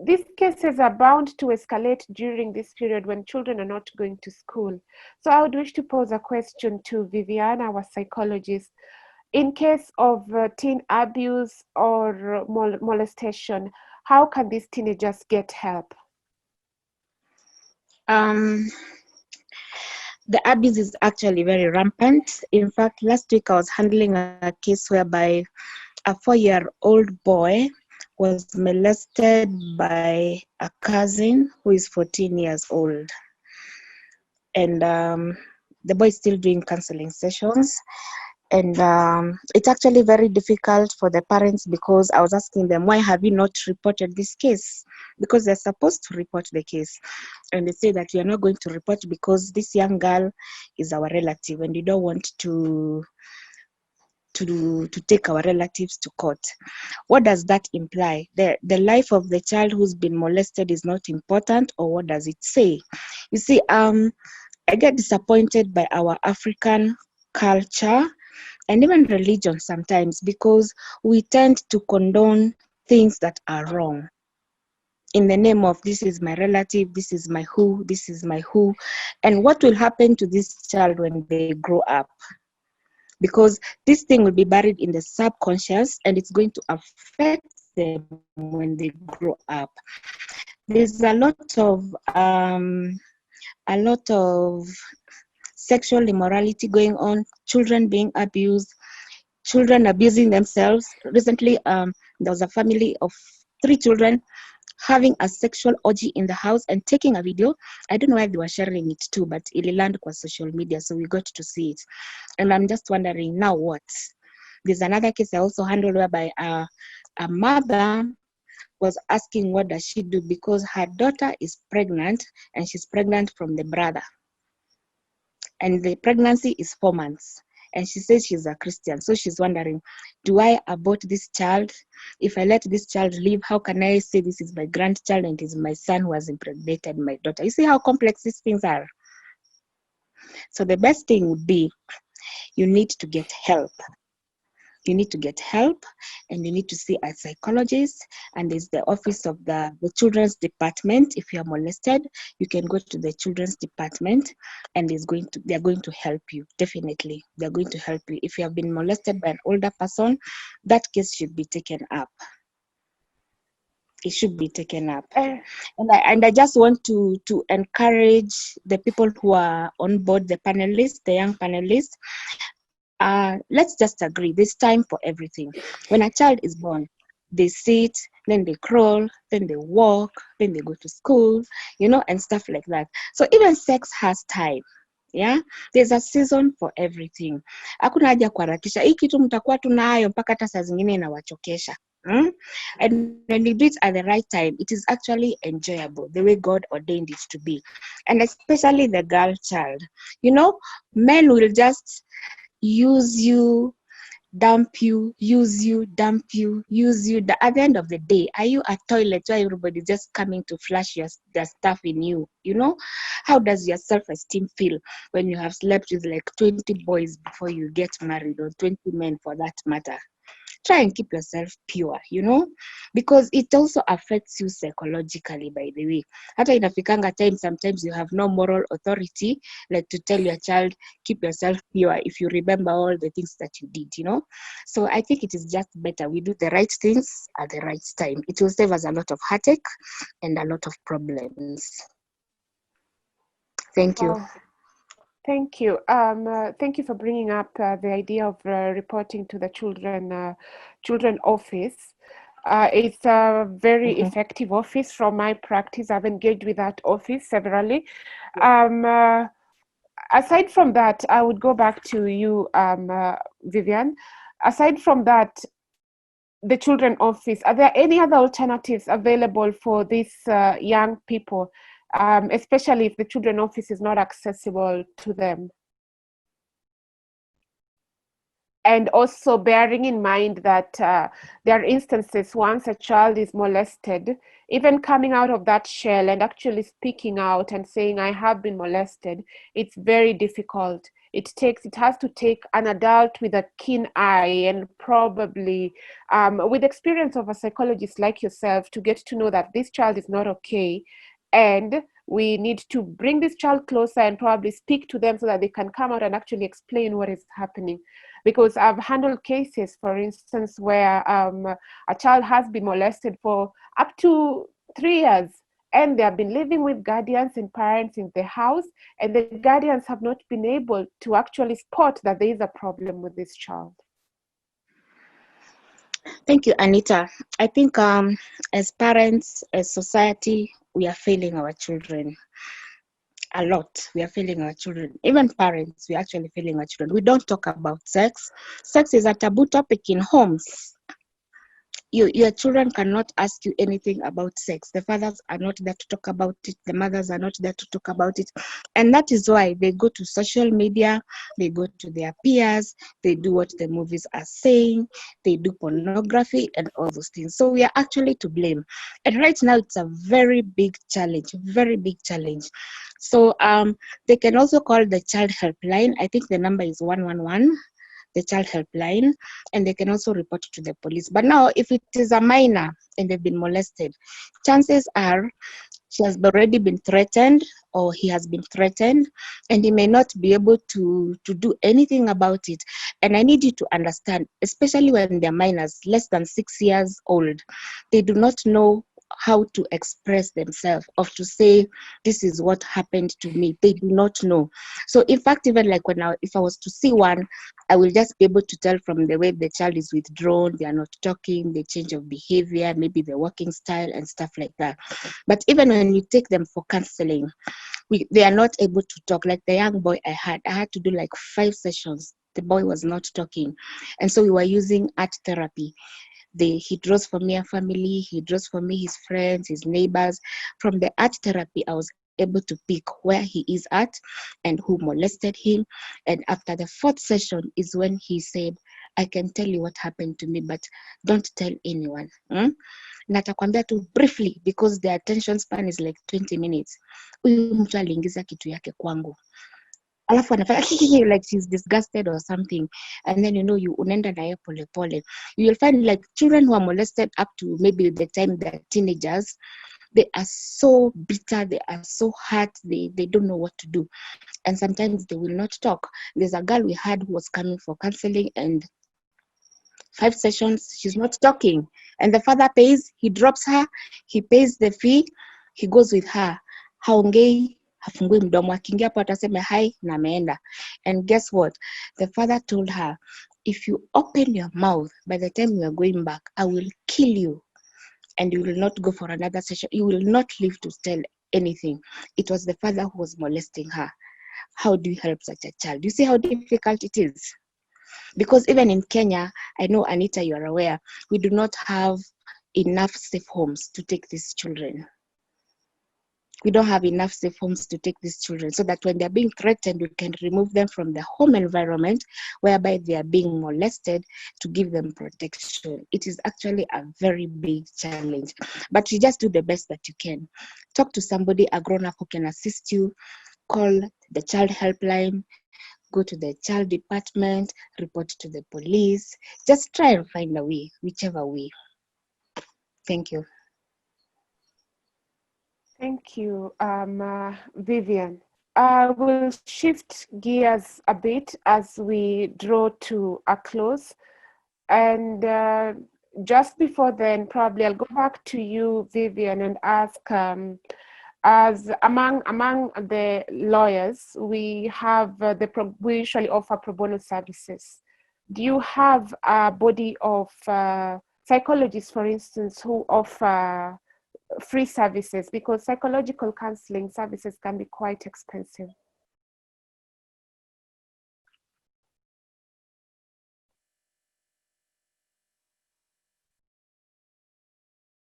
these cases are bound to escalate during this period when children are not going to school. So I would wish to pose a question to Viviana, our psychologist. In case of teen abuse or molestation, how can these teenagers get help? The abuse is actually very rampant. In fact, last week I was handling a case whereby a 4-year-old boy was molested by a cousin who is 14 years old. And the boy is still doing counseling sessions. And it's actually very difficult for the parents, because I was asking them, why have you not reported this case? Because they're supposed to report the case. And they say that we are not going to report because this young girl is our relative and we don't want to take our relatives to court. What does that imply? The life of the child who's been molested is not important, or what does it say? You see, I get disappointed by our African culture and even religion sometimes, because we tend to condone things that are wrong in the name of this is my relative, this is my who, this is my who. And what will happen to this child when they grow up? Because this thing will be buried in the subconscious and it's going to affect them when they grow up. There's a lot of sexual immorality going on, children being abused, children abusing themselves. Recently, there was a family of 3 children having a sexual orgy in the house and taking a video. I don't know why they were sharing it too, but it landed on social media, so we got to see it. And I'm just wondering, now what? There's another case I also handled whereby a mother was asking what does she do because her daughter is pregnant and she's pregnant from the brother. And the pregnancy is 4 months. And she says she's a Christian. So she's wondering, do I abort this child? If I let this child live, how can I say this is my grandchild and it is my son who has impregnated my daughter? You see how complex these things are? So the best thing would be, you need to get help. You need to get help and you need to see a psychologist, and there's the office of the children's department. If you are molested, you can go to the children's department and they're going to help you. Definitely, they're going to help you. If you have been molested by an older person, that case should be taken up. It should be taken up. And I just want to encourage the people who are on board, the panelists, the young panelists. Let's just agree, there's time for everything. When a child is born, they sit, then they crawl, then they walk, then they go to school, and stuff like that. So even sex has time. Yeah, there's a season for everything. Hakuna haja kuharakisha. Hii kitu mtakuwa tunayo mpaka hata saa zingine inawachokesha. And when you do it at the right time, it is actually enjoyable, the way God ordained it to be. And especially the girl child. Men will just use you dump you, use you, dump you, use you. At the end of the day, are you a toilet where everybody's just coming to flush their stuff in you? You know, how does your self-esteem feel when you have slept with like 20 boys before you get married, or 20 men for that matter? Try and keep yourself pure, you know, because it also affects you psychologically, by the way. Hata inafikanga time sometimes you have no moral authority like to tell your child, keep yourself pure, if you remember all the things that you did, you know. So I think it is just better we do the right things at the right time. It will save us a lot of heartache and a lot of problems. Thank you. Thank you. Thank you for bringing up the idea of reporting to the children office. It's a very effective office from my practice. I've engaged with that office severally. Aside from that, I would go back to you, Vivian. Aside from that, the children office, are there any other alternatives available for these young people? Especially if the children office is not accessible to them. And also bearing in mind that there are instances once a child is molested, even coming out of that shell and actually speaking out and saying, I have been molested, it's very difficult. It has to take an adult with a keen eye and probably with experience of a psychologist like yourself to get to know that this child is not okay. And we need to bring this child closer and probably speak to them so that they can come out and actually explain what is happening. Because I've handled cases, for instance, where a child has been molested for up to 3 years, and they have been living with guardians and parents in the house, and the guardians have not been able to actually spot that there is a problem with this child. Thank you, Anita. I think as parents, as society, we are failing our children a lot. We are failing our children. Even parents, we are actually failing our children. We don't talk about sex. Sex is a taboo topic in homes. Your children cannot ask you anything about sex. The fathers are not there to talk about it. The mothers are not there to talk about it. And that is why they go to social media, they go to their peers, they do what the movies are saying, they do pornography and all those things. So we are actually to blame. And right now it's a very big challenge, very big challenge. So they can also call the child helpline. I think the number is 111. The child helpline, and they can also report to the police. But now, if it is a minor and they've been molested, chances are she has already been threatened or he has been threatened, and he may not be able to do anything about it. And I need you to understand, especially when they're minors, less than 6 years old, they do not know how to express themselves or to say, this is what happened to me. They do not know. So in fact, even like if I was to see one, I will just be able to tell from the way the child is withdrawn, they are not talking, the change of behavior, maybe the walking style and stuff like that. But even when you take them for counseling, they are not able to talk. Like the young boy I had to do like 5 sessions. The boy was not talking. And so we were using art therapy. He draws for me a family, he draws for me his friends, his neighbors. From the art therapy, I was able to pick where he is at and who molested him. And after the 4th session is when he said, I can tell you what happened to me, but don't tell anyone. Natakwambia tu briefly, because the attention span is like 20 minutes. Huyu mtu aliingiza kitu yake kwangu. Alafu anafanya like she's disgusted or something, and then you unaenda naye pole pole. You will find like children who are molested up to maybe the time they're teenagers, they are so bitter, they are so hurt, they don't know what to do, and sometimes they will not talk. There's a girl we had who was coming for counseling, and 5 sessions she's not talking, and the father pays, he drops her, he pays the fee, he goes with her, haongei, hafungui mdomo, akiingia hapo atasema hi na ameenda. And guess what, the father told her, if you open your mouth, by the time you are going back, I will kill you, and you will not go for another session, you will not live to tell anything. It was the father who was molesting her. How do you help such a child? You see how difficult it is? Because even in Kenya, I know, Anita, you are aware, we do not have enough safe homes to take these children. We don't have enough safe homes to take these children, so that when they're being threatened, we can remove them from the home environment whereby they are being molested, to give them protection. It is actually a very big challenge, but you just do the best that you can. Talk to somebody, a grown-up who can assist you. Call the child helpline, go to the child department, report to the police. Just try and find a way, whichever way. Thank you. Thank you, Vivian. I will shift gears a bit as we draw to a close. And just before then, probably I'll go back to you, Vivian, and ask, as among the lawyers, we have we usually offer pro bono services. Do you have a body of psychologists, for instance, who offer free services? Because psychological counseling services can be quite expensive.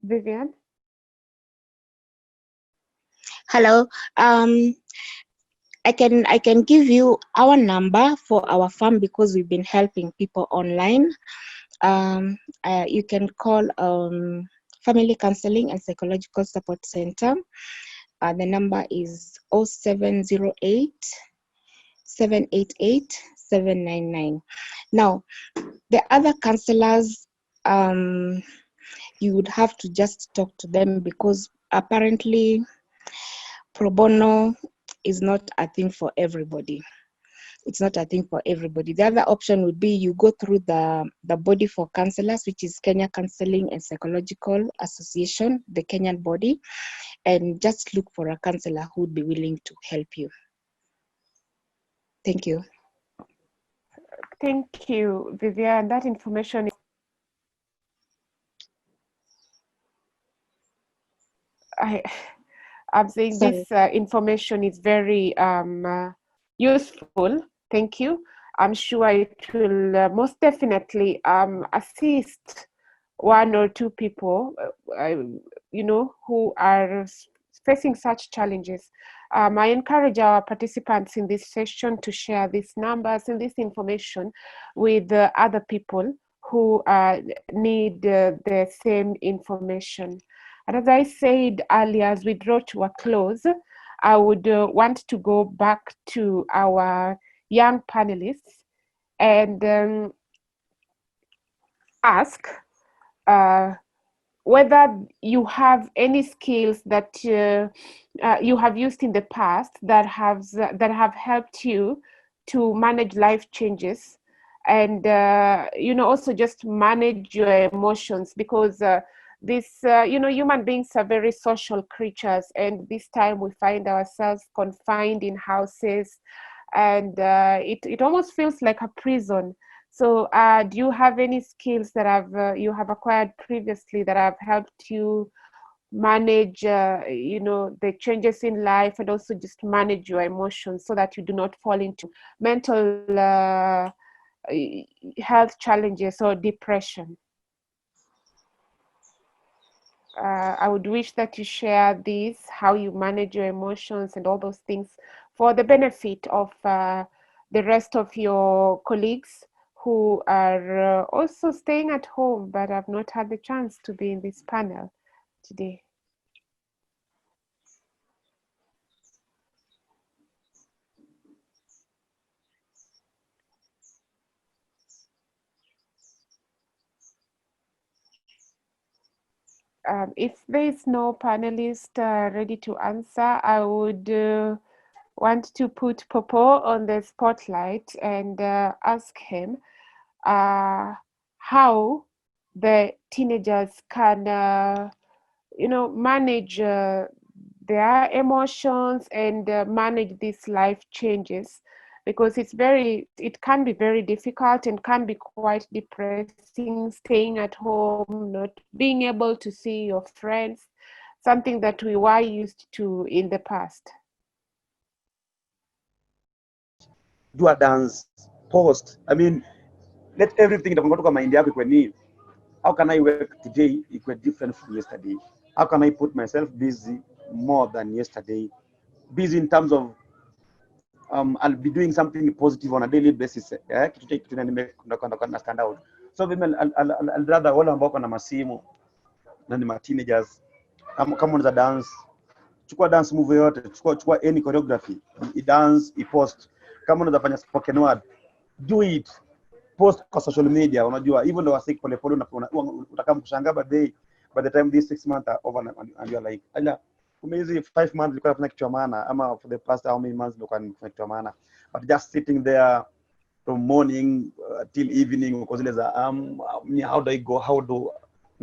Vivian? Hello. I can give you our number for our firm, because we've been helping people online. You can call Family Counseling and Psychological Support Center. The number is 0708 788 799. Now, the other counselors, you would have to just talk to them, because apparently pro bono is not a thing for everybody. It's not a thing for everybody. The other option would be you go through the body for counselors, which is Kenya Counseling and Psychological Association, the Kenyan body, and just look for a counselor who would be willing to help you. Thank you. Thank you, Vivian. That information is I'm saying Sorry. this information is very useful. Thank you. I'm sure it will most definitely assist one or two people, who are facing such challenges. I encourage our participants in this session to share these numbers and this information with other people who need the same information. And as I said earlier, as we draw to a close, I would want to go back to our young panelists and ask whether you have any skills that you have used in the past that have helped you to manage life changes, and also just manage your emotions, because human beings are very social creatures, and this time we find ourselves confined in houses, and it almost feels like a prison. So do you have any skills that you have acquired previously that have helped you manage the changes in life, and also just manage your emotions so that you do not fall into mental health challenges or depression? I would wish that you share this, how you manage your emotions and all those things, for the benefit of the rest of your colleagues who are also staying at home but have not had the chance to be in this panel today. If there is no panelist ready to answer, I would want to put Popo on the spotlight and ask him how the teenagers can, manage their emotions and manage these life changes, because it can be very difficult and can be quite depressing, staying at home, not being able to see your friends, something that we were used to in the past. Do a dance, post. I mean, let everything that to mind yako. How can I work today equal different from yesterday? How can I put myself busy more than yesterday. Busy in terms of I'll be doing something positive on a daily basis. Na stand out. So women, I'll rather wale ambao wako na masimu na ni ma teenagers, kama unaweza dance, chukua dance move yote, chukua any choreography, dance, post. Kama unaweza fanya spoken word, do it, post kwa social media. Unajua even though wasik pole pole utakam kushangaa by the time these 6 months are over and you're like, ala, kumezi 5 months nilikuwa nafanya kitu maana, ama for the past how many months nilikuwa nafanya kitu maana, but just sitting there from morning till evening, because zile za how do I go, how do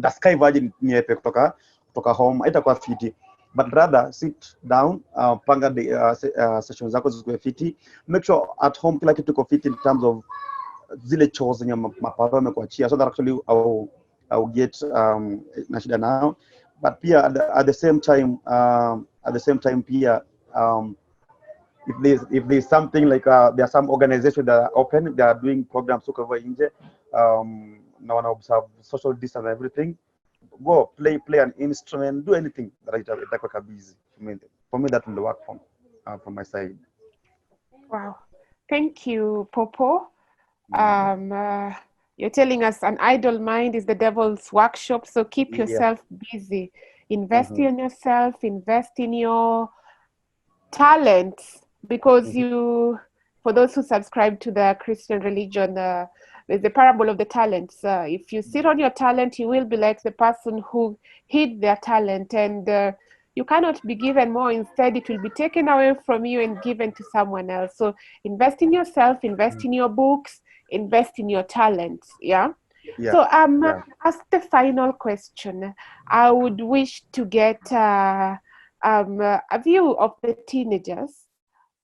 the sky virgin niepe kutoka home, haitakuwa fiti, but rather sit down, panga the sessions zako zikuwe fiti, make sure at home kila kitu iko fiti in terms of zile chores zenye mapapa amekuachia, so that actually I'll get na shida now. But pia at the same time pia if there's something like there are some organizations that are open, they are doing programs over nje, now I observe social distance and everything, go play an instrument, do anything that itakuwa busy. For me that will work from my side. Wow, thank you, Popo. You're telling us an idle mind is the devil's workshop, so keep yourself busy, invest in yourself, invest in your talents, because you, for those who subscribe to the Christian religion, there's the parable of the talents. If you sit on your talent, you will be like the person who hid their talent, and you cannot be given more. Instead, it will be taken away from you and given to someone else. So invest in yourself, invest in your books, invest in your talents. So as the final question, I would wish to get a view of the teenagers.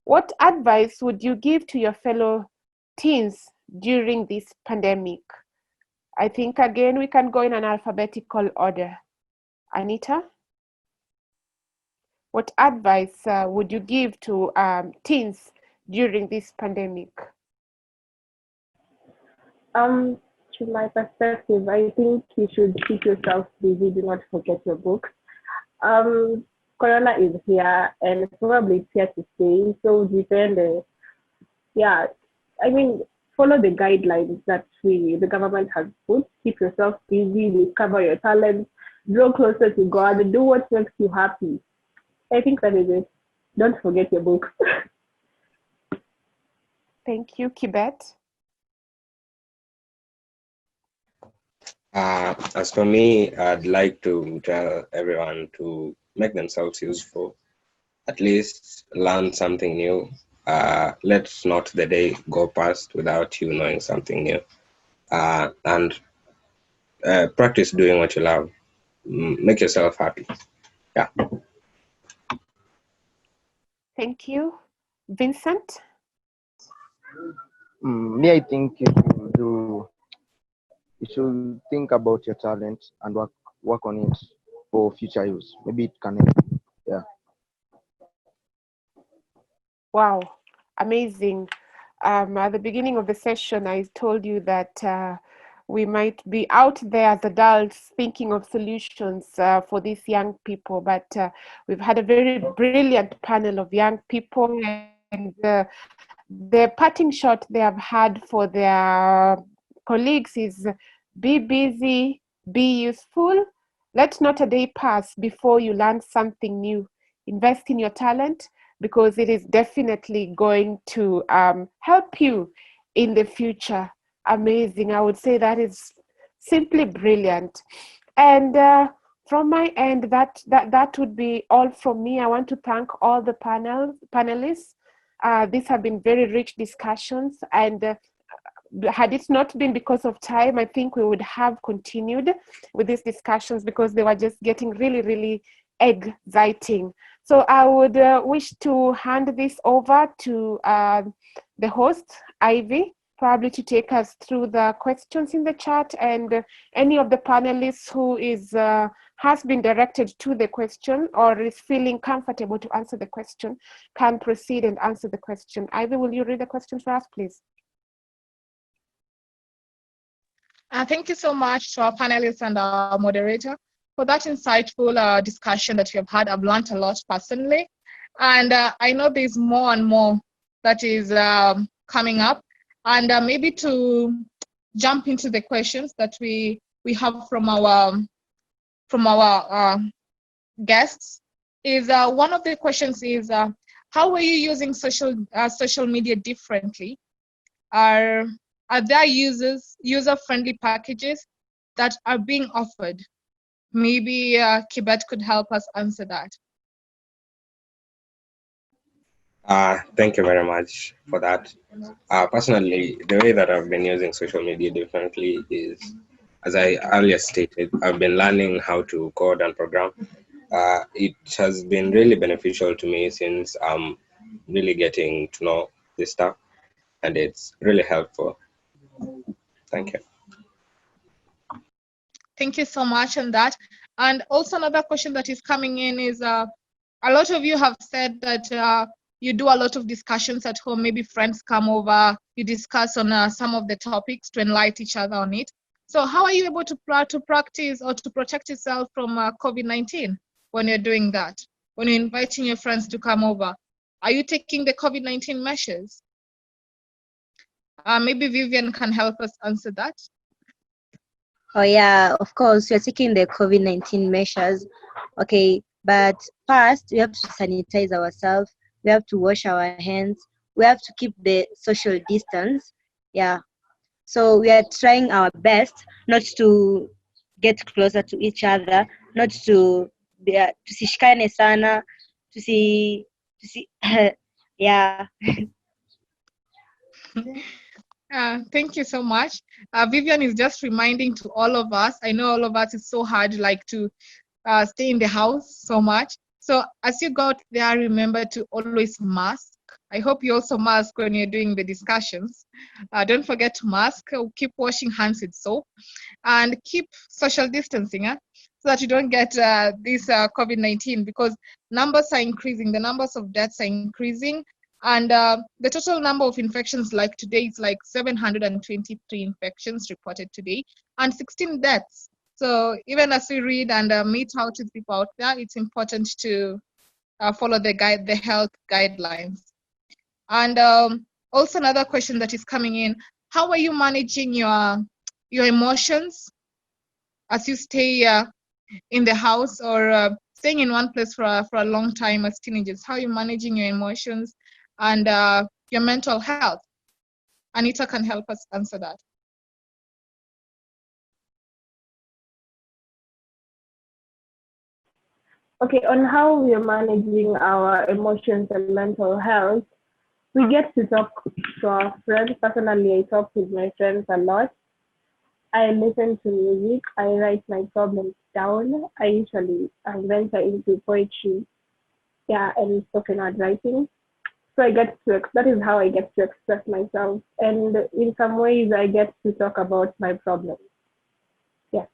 What advice would you give to your fellow teens during this pandemic? I think again we can go in an alphabetical order. Anita, what advice would you give to teens during this pandemic? To my perspective, I think you should keep yourself busy. Do not forget your books. Corona is here and probably it's here to stay. So depend. I mean, follow the guidelines that the government has put. Keep yourself busy, discover your talents, draw closer to God, do what makes you happy. I think that is it. Don't forget your books. Thank you, Kibet. As for me, I'd like to tell everyone to make themselves useful, at least learn something new. Let's not the day go past without you knowing something new. And practice doing what you love. Make yourself happy. Yeah. Thank you. Vincent? Me, I think you should think about your talent and work on it for future use. Maybe it can help. Yeah. Wow, amazing. At the beginning of the session, I told you that we might be out there as adults thinking of solutions for these young people, but we've had a very brilliant panel of young people, and the parting shot they have had for their colleagues is be busy, be useful. Let not a day pass before you learn something new. Invest in your talent, because it is definitely going to help you in the future. Amazing. I would say that is simply brilliant. And from my end, that would be all from me. I want to thank all the panelists. These have been very rich discussions, and had it not been because of time, I think we would have continued with these discussions, because they were just getting really, really exciting. So I would wish to hand this over to the host, Ivy, probably to take us through the questions in the chat, and any of the panelists who has been directed to the question or is feeling comfortable to answer the question can proceed and answer the question. Ivy, will you read the question for us, please? Thank you so much to our panelists and our moderator. for that insightful discussion that we have had. I've learned a lot personally. And I know there's more and more that is coming up. And maybe to jump into the questions that we have from our guests is one of the questions is how are you using social media differently? Are there user-friendly packages that are being offered? Maybe Kibet could help us answer that. Thank you very much for that. Personally, the way that I've been using social media differently is, as I earlier stated, I've been learning how to code and program. It has been really beneficial to me since I'm really getting to know this stuff, and it's really helpful. Thank you. Thank you so much on that. And also another question that is coming in is, a lot of you have said that you do a lot of discussions at home, maybe friends come over, you discuss on some of the topics to enlighten each other on it. So how are you able to practice or to protect yourself from COVID-19 when you're doing that? When you're inviting your friends to come over, are you taking the COVID-19 measures? Maybe Vivian can help us answer that. Oh yeah, of course, we are taking the COVID-19 measures. Okay, but first we have to sanitize ourselves. We have to wash our hands. We have to keep the social distance. Yeah. So we are trying our best not to get closer to each other, not to tusishikane sana, yeah. Thank you so much. Vivian is just reminding to all of us, I know all of us is so hard like to stay in the house so much. So as you go out there, remember to always mask. I hope you also mask when you're doing the discussions. Don't forget to mask. Keep washing hands with soap and keep social distancing so that you don't get this COVID-19, because numbers are increasing. The numbers of deaths are increasing. And the total number of infections like today is like 723 infections reported today and 16 deaths. So even as we read and meet out with people out there, it's important to follow the health guidelines. And also another question that is coming in, how are you managing your emotions as you stay in the house or staying in one place for a long time as teenagers? How are you managing your emotions and your mental health? Anita can help us answer that. Okay, on how we are managing our emotions and mental health, we get to talk to our friends. Personally, I talk with my friends a lot. I listen to music. I write my problems down. I usually venture into poetry, and spoken word writing. So that is how I get to express myself. And in some ways, I get to talk about my problems. Yeah.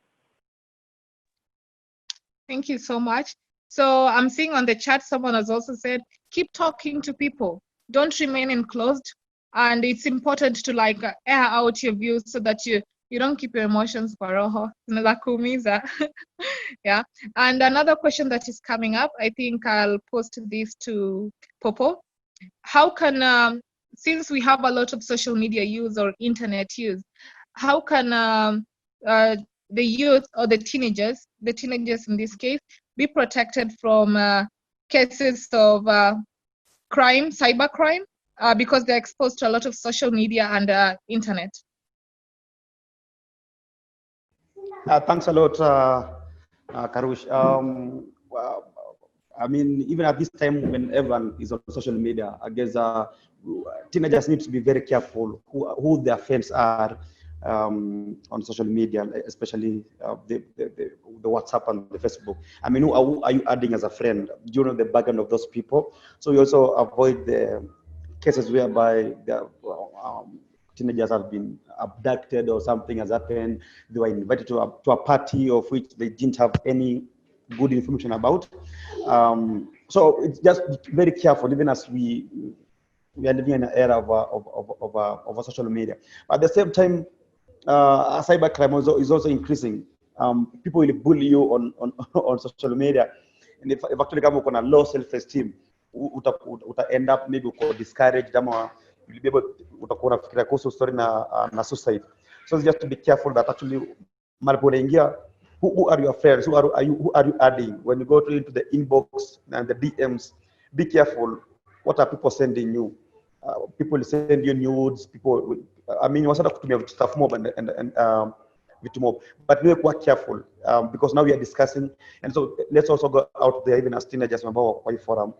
Thank you so much. So I'm seeing on the chat, someone has also said, keep talking to people. Don't remain enclosed. And it's important to like air out your views so that you don't keep your emotions for roho. Yeah. And another question that is coming up, I think I'll post this to Popo. How can, since we have a lot of social media use or internet use, how can the youth or the teenagers in this case, be protected from cases of crime, cybercrime, because they're exposed to a lot of social media and internet? Thanks a lot, Karush. I mean, even at this time when everyone is on social media, I guess teenagers need to be very careful who their friends are on social media, especially the WhatsApp and the Facebook. I mean, who are you adding as a friend? Do you know the background of those people? So you also avoid the cases whereby teenagers have been abducted or something has happened. They were invited to a party of which they didn't have any good information about. So it's just very careful, even as we are living in an era of social media. But at the same time, cybercrime is also increasing. people will bully you on social media. And if actually kama uko na low self-esteem, uta end up maybe uko discouraged, ama you'll be able, utakuwa unafikiria kuhusu story na suicide. So it's just to be careful that actually malipo unaingia, who are your friends, who are you adding when you go into the inbox and the DMs. Be careful, what are people sending you? People send you nudes, people, I mean, wasata kutumia stuff mob and vitu mob, but we quite careful because now we are discussing, and so let's also go out there even as teenagers ambao kwa hii forum,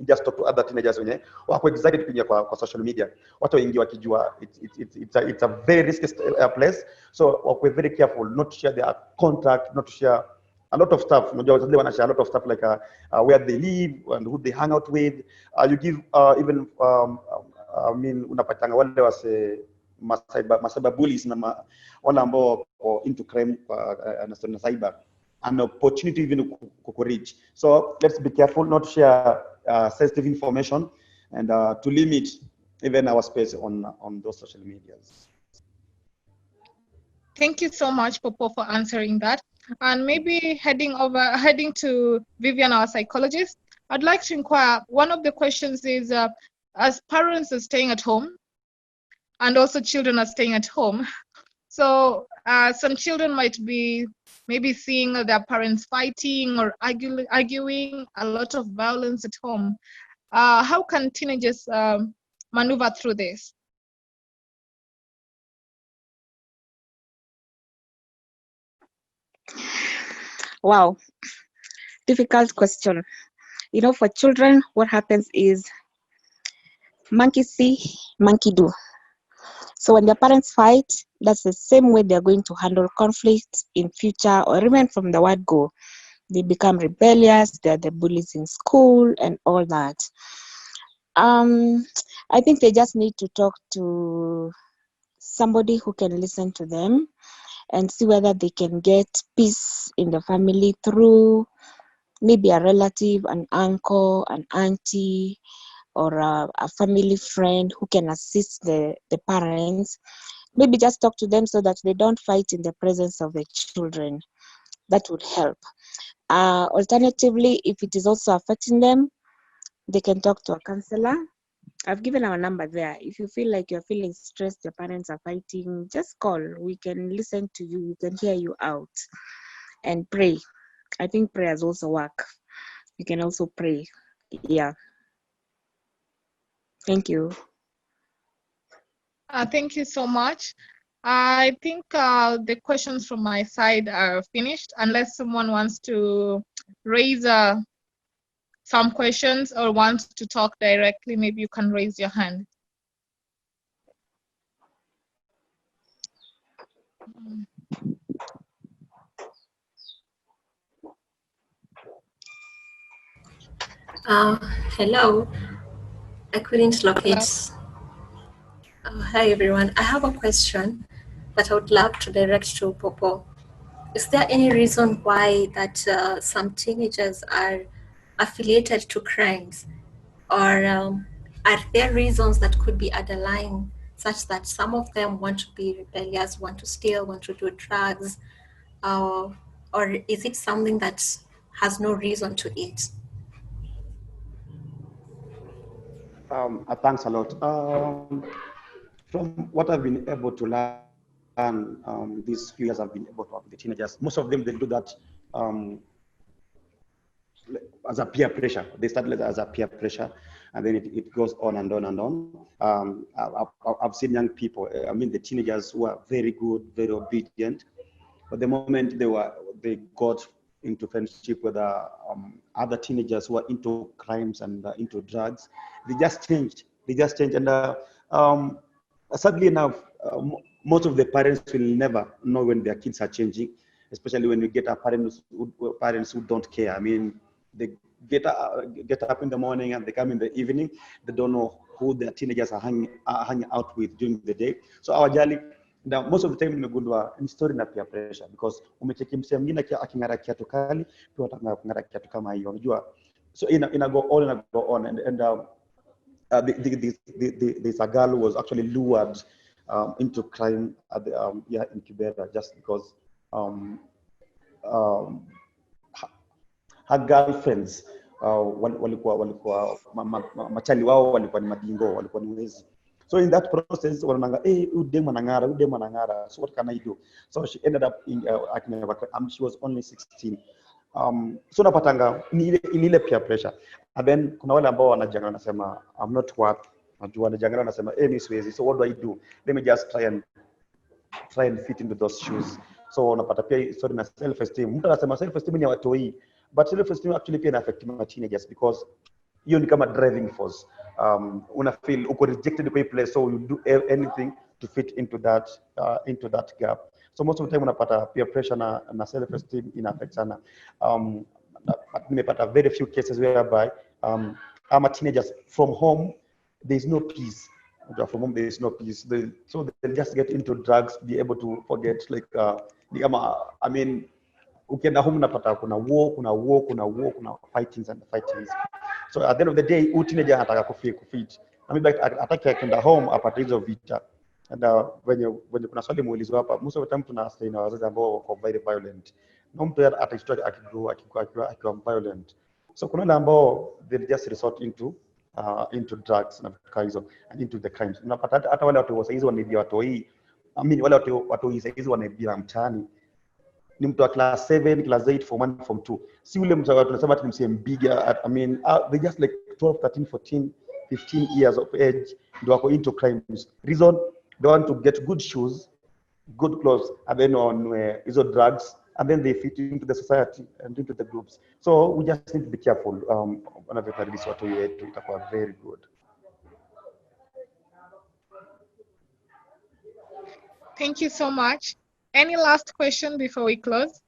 just talk to other teenagers wenye wako excited kuingia kwa social media. Watu wengi wakijua it's a very risky place, so wako very careful not to share their contact, not to share a lot of stuff. Unajua watu wana share a lot of stuff like where they live and who they hang out with. You give even I mean unapatanga wale wase masaba bullies na wale ambao into crime na cyber, an opportunity even to reach. So let's be careful not to share sensitive information, and to limit even our space on those social medias. Thank you so much, Popo, for answering that. And maybe heading to Vivian, our psychologist, I'd like to inquire, one of the questions is, as parents are staying at home, and also children are staying at home, so some children might be maybe seeing their parents fighting or arguing, a lot of violence at home. How can teenagers maneuver through this? Wow, difficult question. You know, for children, what happens is monkey see, monkey do. So when their parents fight, that's the same way they're going to handle conflict in future, or even from the word go. They become rebellious, they're the bullies in school and all that. I think they just need to talk to somebody who can listen to them and see whether they can get peace in the family through maybe a relative, an uncle, an auntie, or a family friend who can assist the parents. Maybe just talk to them so that they don't fight in the presence of the children. That would help. Alternatively, if it is also affecting them, they can talk to a counselor. I've given our number there. If you feel like you're feeling stressed, your parents are fighting, just call. We can listen to you. We can hear you out. And pray. I think prayers also work. You can also pray. Yeah. Thank you. Thank you so much. I think the questions from my side are finished, unless someone wants to raise some questions or wants to talk directly. Maybe you can raise your hand. Hello. I couldn't locate. Hi everyone. I have a question that I would love to direct to Popo. Is there any reason why that some teenagers are affiliated to crimes, or are there reasons that could be underlying such that some of them want to be rebellious, want to steal, want to do drugs, or is it something that has no reason to it? Thanks a lot. From what I've been able to learn these few years, I've been able to work with the teenagers. Most of them, they do that as a peer pressure. They started as a peer pressure, and then it goes on and on and on. I've seen young people, I mean the teenagers who are very good, very obedient, but the moment they got into friendship with other teenagers who are into crimes and into drugs, they just changed. And sadly enough, most of the parents will never know when their kids are changing, especially when you get a parents who don't care. I mean, they get up in the morning and they come in the evening. They don't know who their teenagers are hanging out with during the day. So our jali, most of the time nimegundua ni story na peer pressure, because umecheki msee mwingine aking'ara kiatu kali pia unataka kung'ara kiatu kama hiyo, unajua. So ina go on and there's a girl who was actually lured into crime at the incubator just because her girlfriends walikuwa machali wao walikuwa ni madingo, walikuwa ni wezi. So in that process, wananga, udem anangara. So what can I do? So she ended up in she was only 16. So napatanga ni ile peer pressure. And then kuna wale ambao wanajangana wanasema I'm not worth. Najua wanajangana wanasema mimi siwezi. So what do I do? Let me just try and fit into those shoes. So unapata pia story na self esteem. Mtu anasema self esteem ni watu hii, but self esteem actually pia affect my teenagers because hiyo ni kama driving force. Una feel uko rejected by place, so you do anything to fit into that gap. So most of the time unapata peer pressure na self esteem ina affect sana. Nimepata very few cases whereby I'm a teenagers from home there is no peace. From home there is no peace. So they'll just get into drugs, be able to forget I mean ukienda home unapata kuna war, fightings. So at the end of the day, teenager anataka kufit. I mean, ataka kwenda home apate hizo vita. And when kuna swali muulizwa hapa, most of the time tuna stay na wazazi ambao wako very violent. Na mtu ataishtua akiwa violent. So kuna wale ambao they just resort into drugs na vitu hizo and into the crimes. Unapata hata wale watu saizi wanaibia watu hii. I mean wale watu saizi wanaibia mtaani. Ni mtu wa class 7, class 8, form 1, form 2. Si ule mtu wa tunasema ati msem bigger. I mean they just like 12, 13, 14, 15 years of age ndio wako into crimes. Reason they want to get good shoes, good clothes, and then on hizo drugs, and then they fit into the society and into the groups. So we just need to be careful. Wanavyokaribisha watu wetu itakuwa very good. Thank you so much. Any last question before we close?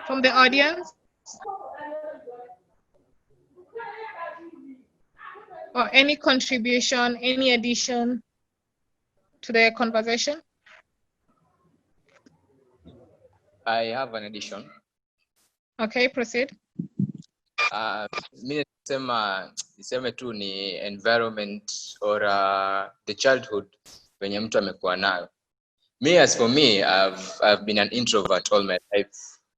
From the audience? Or any contribution, any addition to the conversation? I have an addition. Okay, proceed. Mimi niseme tu ni environment or the childhood wenye mtu amekuwa nayo. Me, as for me, I've been an introvert all my life.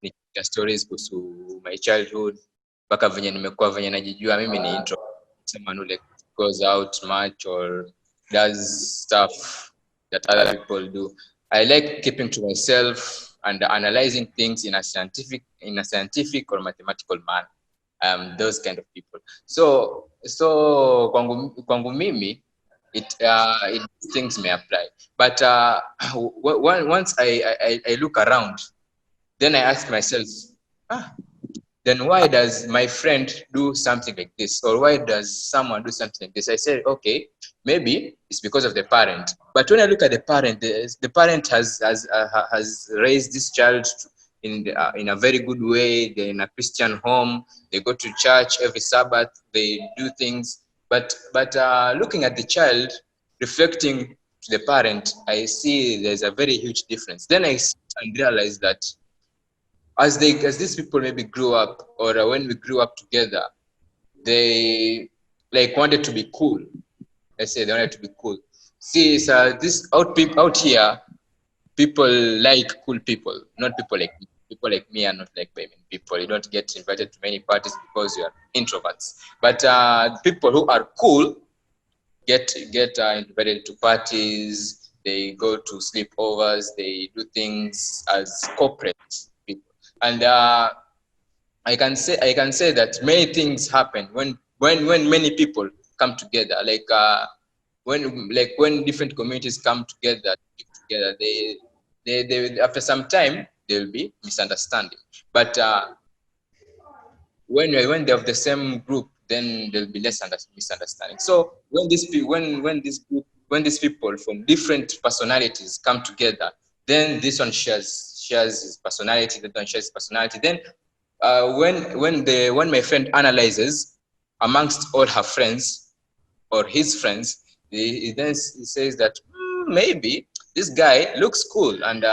Nikipiga stories kuhusu my childhood mpaka venye nimekuwa venye najijua mimi ni introvert. Someone who like goes out much or does stuff that other people do. I like keeping to myself and analyzing things in a scientific or mathematical manner. Those kind of people. So kwangu mimi it things may apply, but once I look around, then I ask myself, then why does my friend do something like this, or why does someone do something like this? I say, okay, maybe it's because of the parent. But when I look at the parent, the parent has raised this child in a very good way. They're in a Christian home. They go to church every Sabbath. They do things. But looking at the child, reflecting to the parent, I see there's a very huge difference. Then I realize that as these people maybe grew up, or when we grew up together, they like wanted to be cool. Let's say they wanted to be cool. See, so this out here, people like cool people, not people like me. People like me are not like women people. You don't get invited to many parties because you are introverts. But people who are cool get invited to parties. They go to sleepovers. They do things as corporate people. And I can say that many things happen when many people come together. Like when different communities come together, they after some time there will be misunderstanding. But when they're of the same group, then there will be less misunderstanding. So when these people from different personalities come together, then this one shares his personality, that one shares his personality. Then when my friend analyzes amongst all her friends or his friends, he says that maybe this guy looks cool and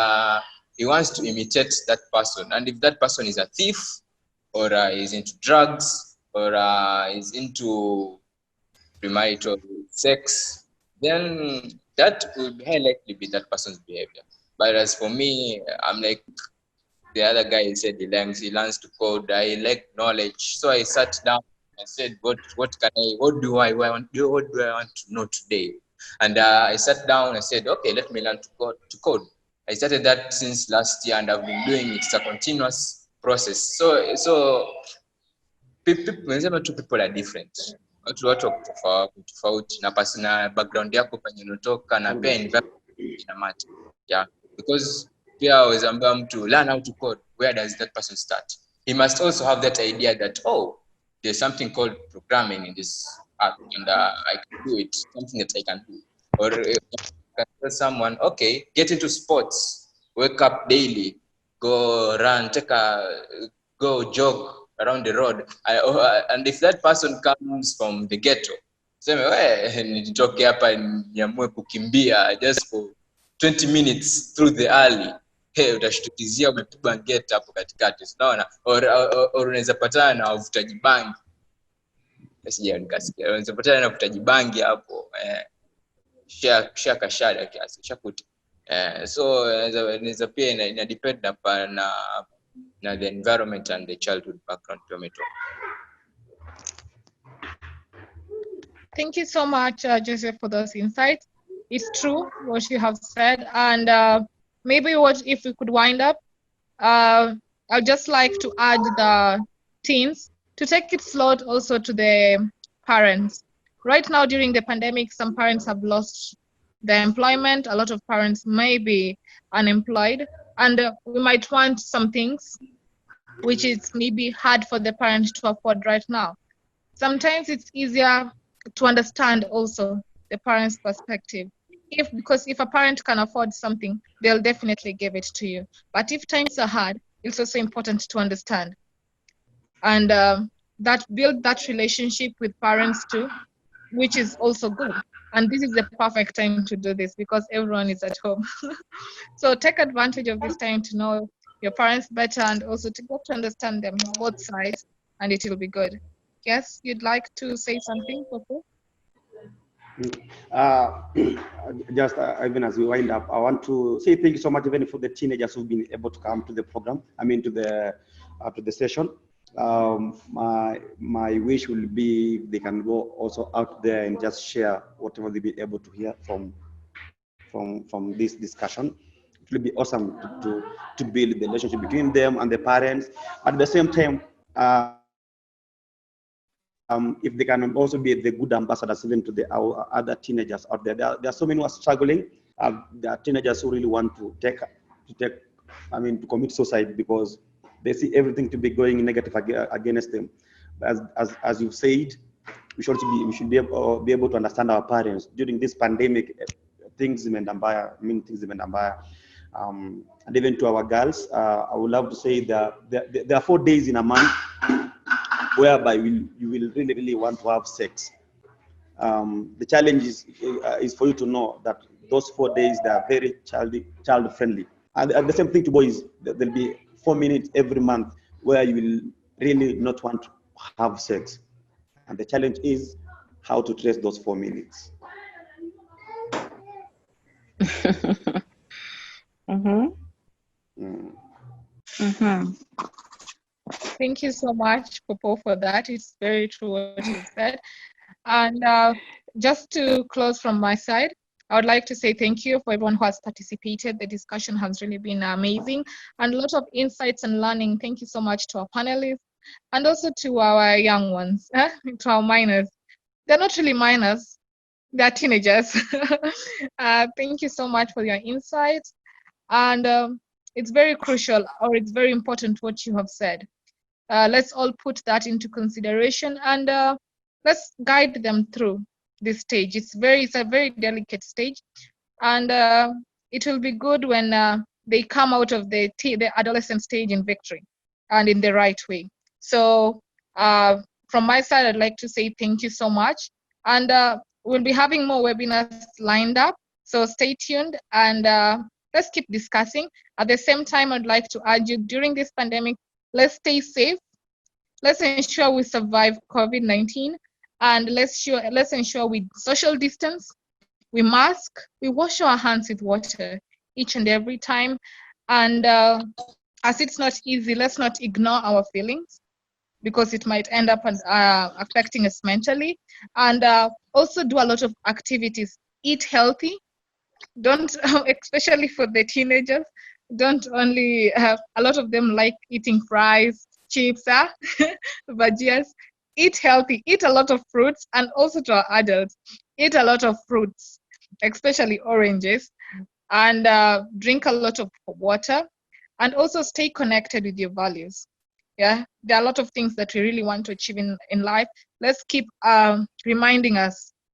he wants to imitate that person. And if that person is a thief or is into drugs, or is into premarital sex, then that will highly likely be that person's behavior. But as for me, I'm like the other guy said, he learns to code. I like knowledge, so I sat down and said, what do I want to know today? And I sat down and said, okay, let me learn to code. I started that since last year, and I've been doing it. It's a continuous process. So people are different. Watu tofauti na pasina background yako penye unatoka na pia ina matter. Yeah, because pia waweza ambia mtu learn how to code. Where does that person start? He must also have that idea that, oh, there's something called programming in this app, and I can do it. Something that I can do. Or can tell someone, okay, get into sports. Wake up daily. Go run. Go jog around the road. And if that person comes from the ghetto, sema we nitoke hapa niamue kukimbia just for 20 minutes through the alley, hey, utashtukizia umepigwa ngeta hapo katikati, unaona? Or unaweza patana na wavutaji bangi, sija nikasikia unaweza patana na wavutaji bangi hapo, share kashada kiasi shakuti. So inaweza pia ina depend na the environment and the childhood background. Thank you so much, Joseph, for those insights. It's true what you have said, and maybe what if we could wind up. I'd just like to add the teens to take it slow also to the parents. Right now, during the pandemic, some parents have lost their employment. A lot of parents may be unemployed, and we might want some things which is maybe hard for the parents to afford right now. Sometimes it's easier to understand also the parent's perspective. Because if a parent can afford something, they'll definitely give it to you. But if times are hard, it's also important to understand. And that build that relationship with parents too, which is also good. And this is the perfect time to do this because everyone is at home. So take advantage of this time to know your parents better and also to get to understand them, both sides, and it will be good. Yes, you'd like to say something, Popo? Just even as we wind up, I want to say thank you so much even for the teenagers who've been able to come to the program. I mean to the session. My wish will be they can go also out there and just share whatever they've been able to hear from this discussion. It will be awesome to build the relationship between them and the parents. At the same time, if they can also be the good ambassadors even to our other teenagers out there. There are so many who are struggling. There are teenagers who really want to commit suicide because they see everything to be going negative against them. As you've said, we should be able to understand our parents during this pandemic. Things zimeenda and even to our girls, I would love to say that there are 4 days in a month whereby you will really want to have sex. The challenge is for you to know that those 4 days, they are very child friendly. And the same thing to boys, there'll be 4 minutes every month where you will really not want to have sex. And the challenge is how to trace those 4 minutes. Thank you so much, Popo, for that. It's very true what you said. And just to close from my side, I would like to say thank you for everyone who has participated. The discussion has really been amazing and a lot of insights and learning. Thank you so much to our panelists and also to our young ones, to our minors. They're not really minors, they're teenagers. Thank you so much for your insights. And it's very crucial, or it's very important what you have said. Let's all put that into consideration and let's guide them through this stage. It's a very delicate stage, and it will be good when they come out of the adolescent stage in victory and in the right way. So from my side, I'd like to say thank you so much, and we'll be having more webinars lined up, so stay tuned and let's keep discussing. At the same time, I'd like to urge you during this pandemic, let's stay safe, Let's ensure we survive COVID-19, and let's ensure we social distance, we mask, we wash our hands with water each and every time. And as it's not easy, let's not ignore our feelings, because it might end up affecting us mentally. And also do a lot of activities. Eat healthy. Don't, especially for the teenagers, don't only have, a lot of them like eating fries, chips, bhajias. Eat healthy, eat a lot of fruits, and also to our adults, eat a lot of fruits, especially oranges, and drink a lot of water, and also stay connected with your values. Yeah, there are a lot of things that we really want to achieve in life. Let's keep reminding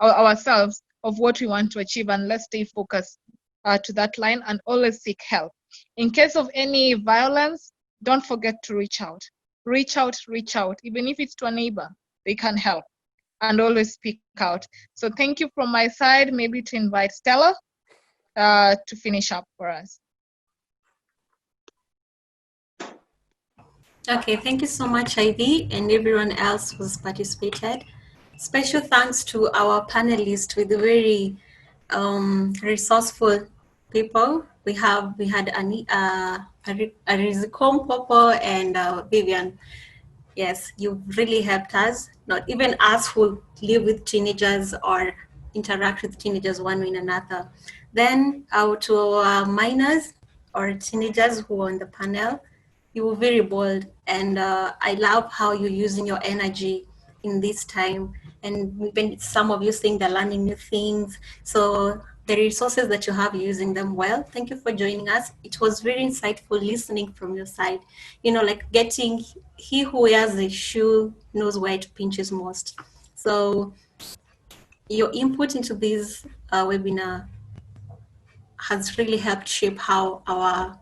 ourselves of what we want to achieve, and let's stay focused to that line, and always seek help. In case of any violence, don't forget to reach out. Reach out, reach out. Even if it's to a neighbor, they can help, and always speak out. So thank you from my side. Maybe to invite Stella to finish up for us. Okay, thank you so much, Ivy, and everyone else who's participated. Special thanks to our panelists with the very resourceful people. We had Arizikom Popo and Vivian. Yes, you really helped us, not even us who live with teenagers or interact with teenagers one way or another. Then to our minors or teenagers who are on the panel, you were very bold, and I love how you're using your energy in this time. And even some of you think they're learning new things. So the resources that you have, using them well. Thank you for joining us. It was very insightful listening from your side. You know, like getting, he who wears a shoe knows where it pinches most. So your input into this webinar has really helped shape how our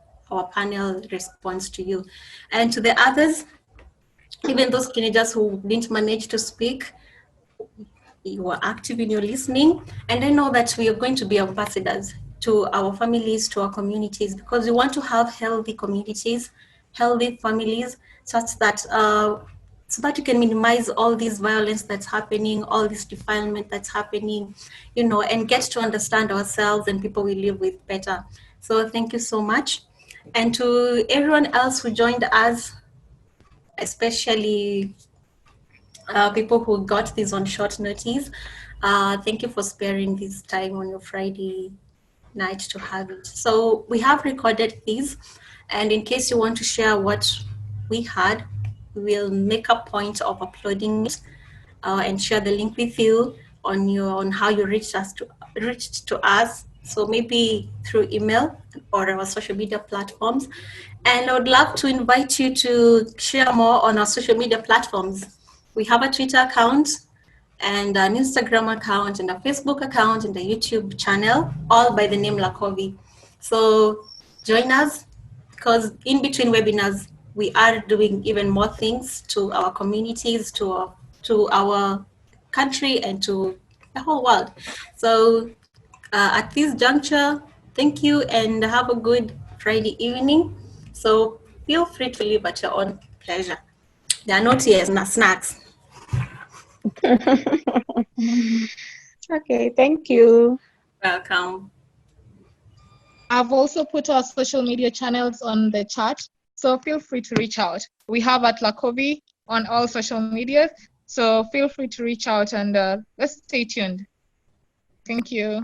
panel responds to you. And to the others, even those teenagers who didn't manage to speak, you were active in your listening. And I know that we are going to be ambassadors to our families, to our communities, because we want to have healthy communities, healthy families, such that so that you can minimize all this violence that's happening, all this defilement that's happening, you know, and get to understand ourselves and people we live with better. So thank you so much. And to everyone else who joined us, especially people who got this on short notice, thank you for sparing this time on your Friday night to have it. So we have recorded these, and in case you want to share what we had, we'll make a point of uploading it and share the link with you on how you reached to us. So maybe through email or our social media platforms. And I would love to invite you to share more on our social media platforms. We have a Twitter account and an Instagram account and a Facebook account and a YouTube channel, all by the name Lakovi. So join us, because in between webinars, we are doing even more things to our communities, to our country, and to the whole world. So at this juncture, thank you and have a good Friday evening. So feel free to leave at your own pleasure. There are no tears, no snacks. Okay, thank you. Welcome. I've also put our social media channels on the chat, so feel free to reach out. We have at Lakovi on all social media, so feel free to reach out, and let's stay tuned. Thank you.